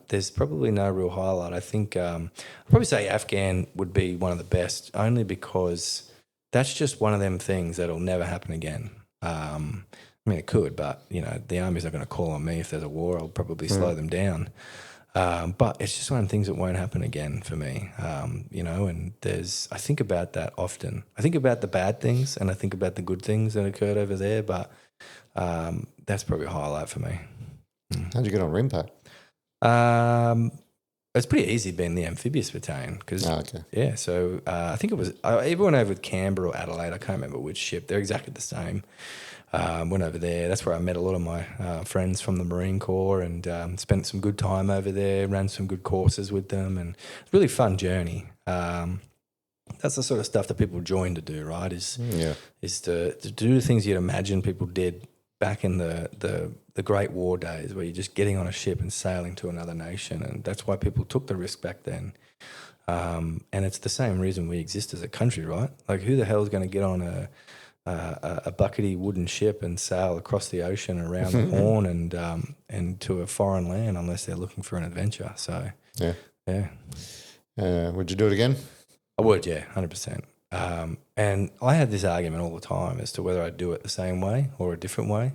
There's probably no real highlight. I think I'd probably say Afghan would be one of the best, only because that's just one of them things that'll never happen again. It could, but, the Army's not going to call on me if there's a war. I'll probably slow them down. But it's just one of the things that won't happen again for me, and I think about that often. I think about the bad things and I think about the good things that occurred over there, but that's probably a highlight for me. How'd you get on RIMPAC? It's pretty easy being the amphibious battalion because, so I think it was either went over with Canberra or Adelaide. I can't remember which ship. They're exactly the same. Went over there. That's where I met a lot of my friends from the Marine Corps and spent some good time over there, ran some good courses with them, and it's a really fun journey. That's the sort of stuff that people join to do, right? Is to do the things you'd imagine people did back in the Great War days, where you're just getting on a ship and sailing to another nation, and that's why people took the risk back then. And it's the same reason we exist as a country, right? Like, who the hell is going to get on a buckety wooden ship and sail across the ocean around the Horn and to a foreign land unless they're looking for an adventure? So yeah. Would you do it again? I would, yeah, 100%. And I had this argument all the time as to whether I'd do it the same way or a different way.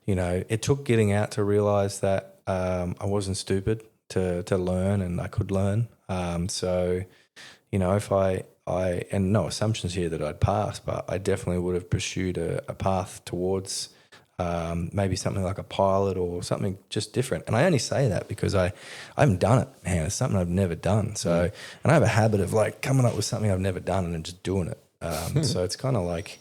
It took getting out to realise that I wasn't stupid to learn, and I could learn. So if and no assumptions here that I'd pass, but I definitely would have pursued a path towards maybe something like a pilot or something just different. And I only say that because I haven't done it, man. It's something I've never done. So, and I have a habit of like coming up with something I've never done and then just doing it. So it's kind of like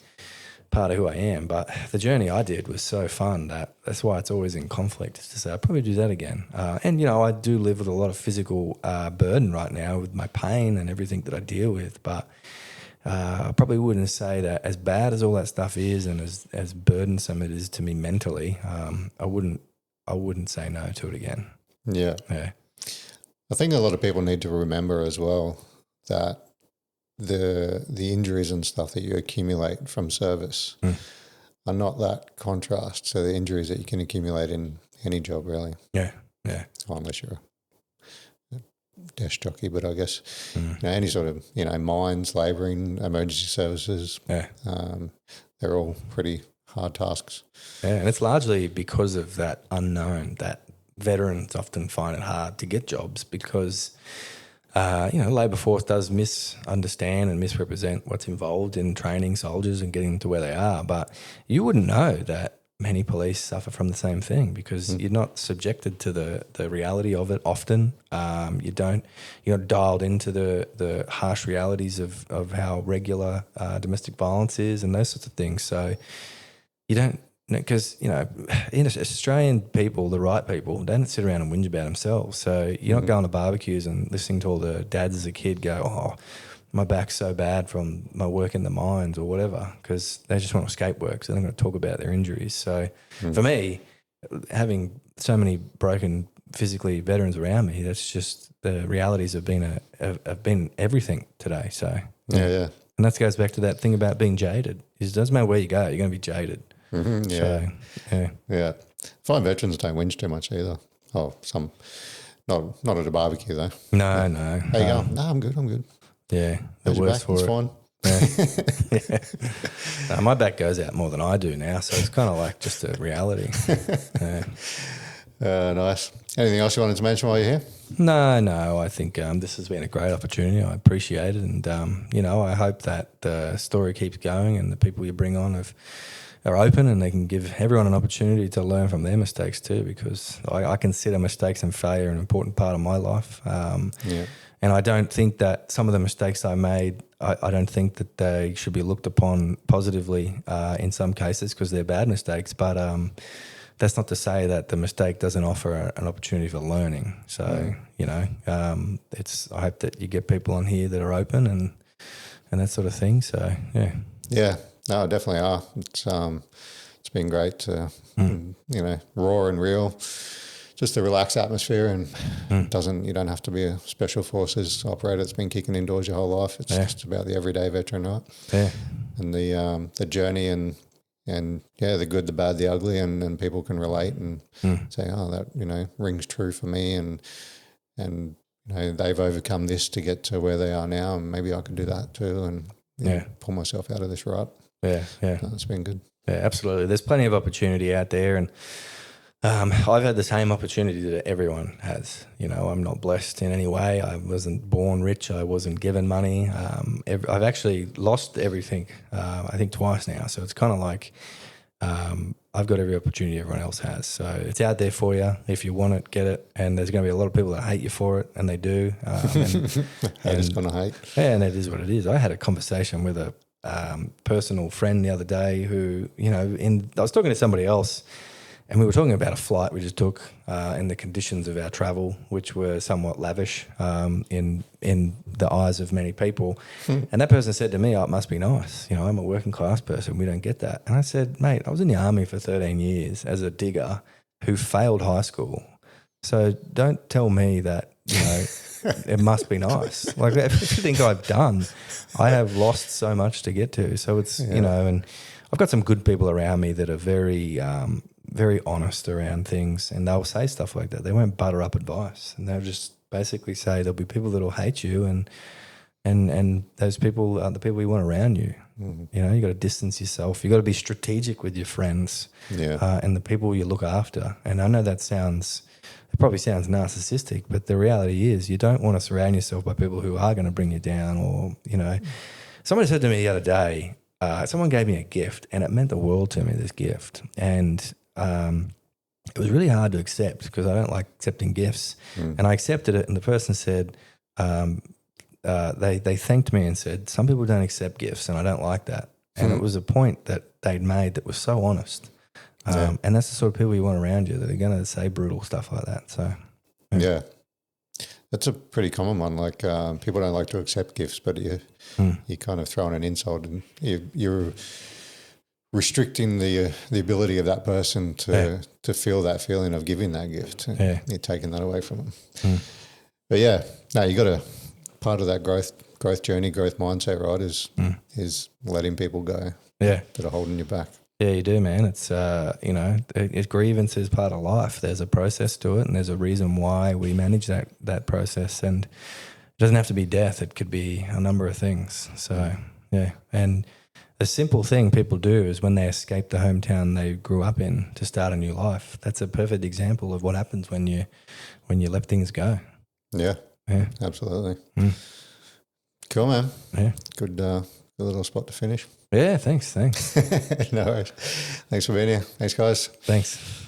part of who I am. But the journey I did was so fun that's why it's always in conflict. It's to say I'd probably do that again. And, I do live with a lot of physical burden right now with my pain and everything that I deal with. But I probably wouldn't say that as bad as all that stuff is and as burdensome it is to me mentally, I wouldn't say no to it again. Yeah. Yeah. I think a lot of people need to remember as well that the injuries and stuff that you accumulate from service are not that contrast to the injuries that you can accumulate in any job, really. Yeah, yeah. Well, unless you're a desk jockey, but I guess any sort of mines, labouring, emergency services, they're all pretty hard tasks. Yeah, and it's largely because of that unknown that veterans often find it hard to get jobs because labour force does misunderstand and misrepresent what's involved in training soldiers and getting to where they are. But you wouldn't know that many police suffer from the same thing because you're not subjected to the reality of it often. You're not dialed into the harsh realities of how regular domestic violence is and those sorts of things. So you don't, because, Australian people, the right people, don't sit around and whinge about themselves. So you're not going to barbecues and listening to all the dads as a kid go, oh, my back's so bad from my work in the mines or whatever, because they just want to escape work, so they're not going to talk about their injuries. So for me, having so many broken physically veterans around me, that's just the realities have been everything today. So yeah. And that goes back to that thing about being jaded. It doesn't matter where you go, you're going to be jaded. Mm-hmm, yeah. I find veterans don't whinge too much either. Oh, some, not at a barbecue though. No. How you going? No, I'm good. Yeah, the worst for it's it. Fine. Yeah. No, my back goes out more than I do now, so it's kind of like just a reality. Nice. Anything else you wanted to mention while you're here? No. I think this has been a great opportunity. I appreciate it, and I hope that the story keeps going and the people you bring on are open and they can give everyone an opportunity to learn from their mistakes too, because I consider mistakes and failure an important part of my life. And I don't think that some of the mistakes I made, I don't think that they should be looked upon positively in some cases because they're bad mistakes. But that's not to say that the mistake doesn't offer an opportunity for learning. So, I hope that you get people on here that are open and that sort of thing. So, yeah. Yeah. No, definitely are. It's been great to, raw and real, just a relaxed atmosphere, and you don't have to be a special forces operator that's been kicking indoors your whole life. It's just about the everyday veteran, right? Yeah. And the journey and the good, the bad, the ugly, and people can relate and say, oh, that, rings true for me, and they've overcome this to get to where they are now, and maybe I can do that too, and pull myself out of this rut. Yeah. It's been good. Yeah, absolutely. There's plenty of opportunity out there, and I've had the same opportunity that everyone has. I'm not blessed in any way. I wasn't born rich. I wasn't given money. I've actually lost everything, I think twice now. So it's kind of like I've got every opportunity everyone else has. So it's out there for you. If you want it, get it. And there's going to be a lot of people that hate you for it, and they do. They're just going to hate. Yeah, and it is what it is. I had a conversation with a personal friend the other day who, I was talking to somebody else, and we were talking about a flight we just took and the conditions of our travel, which were somewhat lavish in the eyes of many people. And that person said to me, oh, it must be nice. I'm a working class person. We don't get that. And I said, mate, I was in the army for 13 years as a digger who failed high school. So don't tell me that, it must be nice. Like everything I've done, I have lost so much to get to. So it's, and I've got some good people around me that are very, very honest around things, and they'll say stuff like that. They won't butter up advice, and they'll just basically say there'll be people that'll hate you, and those people are the people you want around you. You got to distance yourself. You got to be strategic with your friends and the people you look after. And I know that sounds it probably sounds narcissistic, but the reality is you don't want to surround yourself by people who are going to bring you down. Or, you know, somebody said to me the other day, someone gave me a gift and it meant the world to me, this gift. And it was really hard to accept because I don't like accepting gifts. And I accepted it, and the person said, they thanked me and said, some people don't accept gifts and I don't like that. And it was a point that they'd made that was so honest. And that's the sort of people you want around you, that are going to say brutal stuff like that. So, yeah. That's a pretty common one. Like people don't like to accept gifts, but you kind of throwing an insult, and you're restricting the ability of that person to feel that feeling of giving that gift. You're taking that away from them. But yeah, no, you got to, part of that growth journey, growth mindset, right, is letting people go. Yeah, that are holding you back. Yeah, you do, man. It's you know, grievance is part of life. There's a process to it, and there's a reason why we manage that process. And it doesn't have to be death. It could be a number of things. So yeah, and a simple thing people do is when they escape the hometown they grew up in to start a new life. That's a perfect example of what happens when you let things go. Yeah, absolutely. Cool, man. Yeah, good little spot to finish. Yeah, thanks. No worries. Thanks for being here. Thanks, guys. Thanks.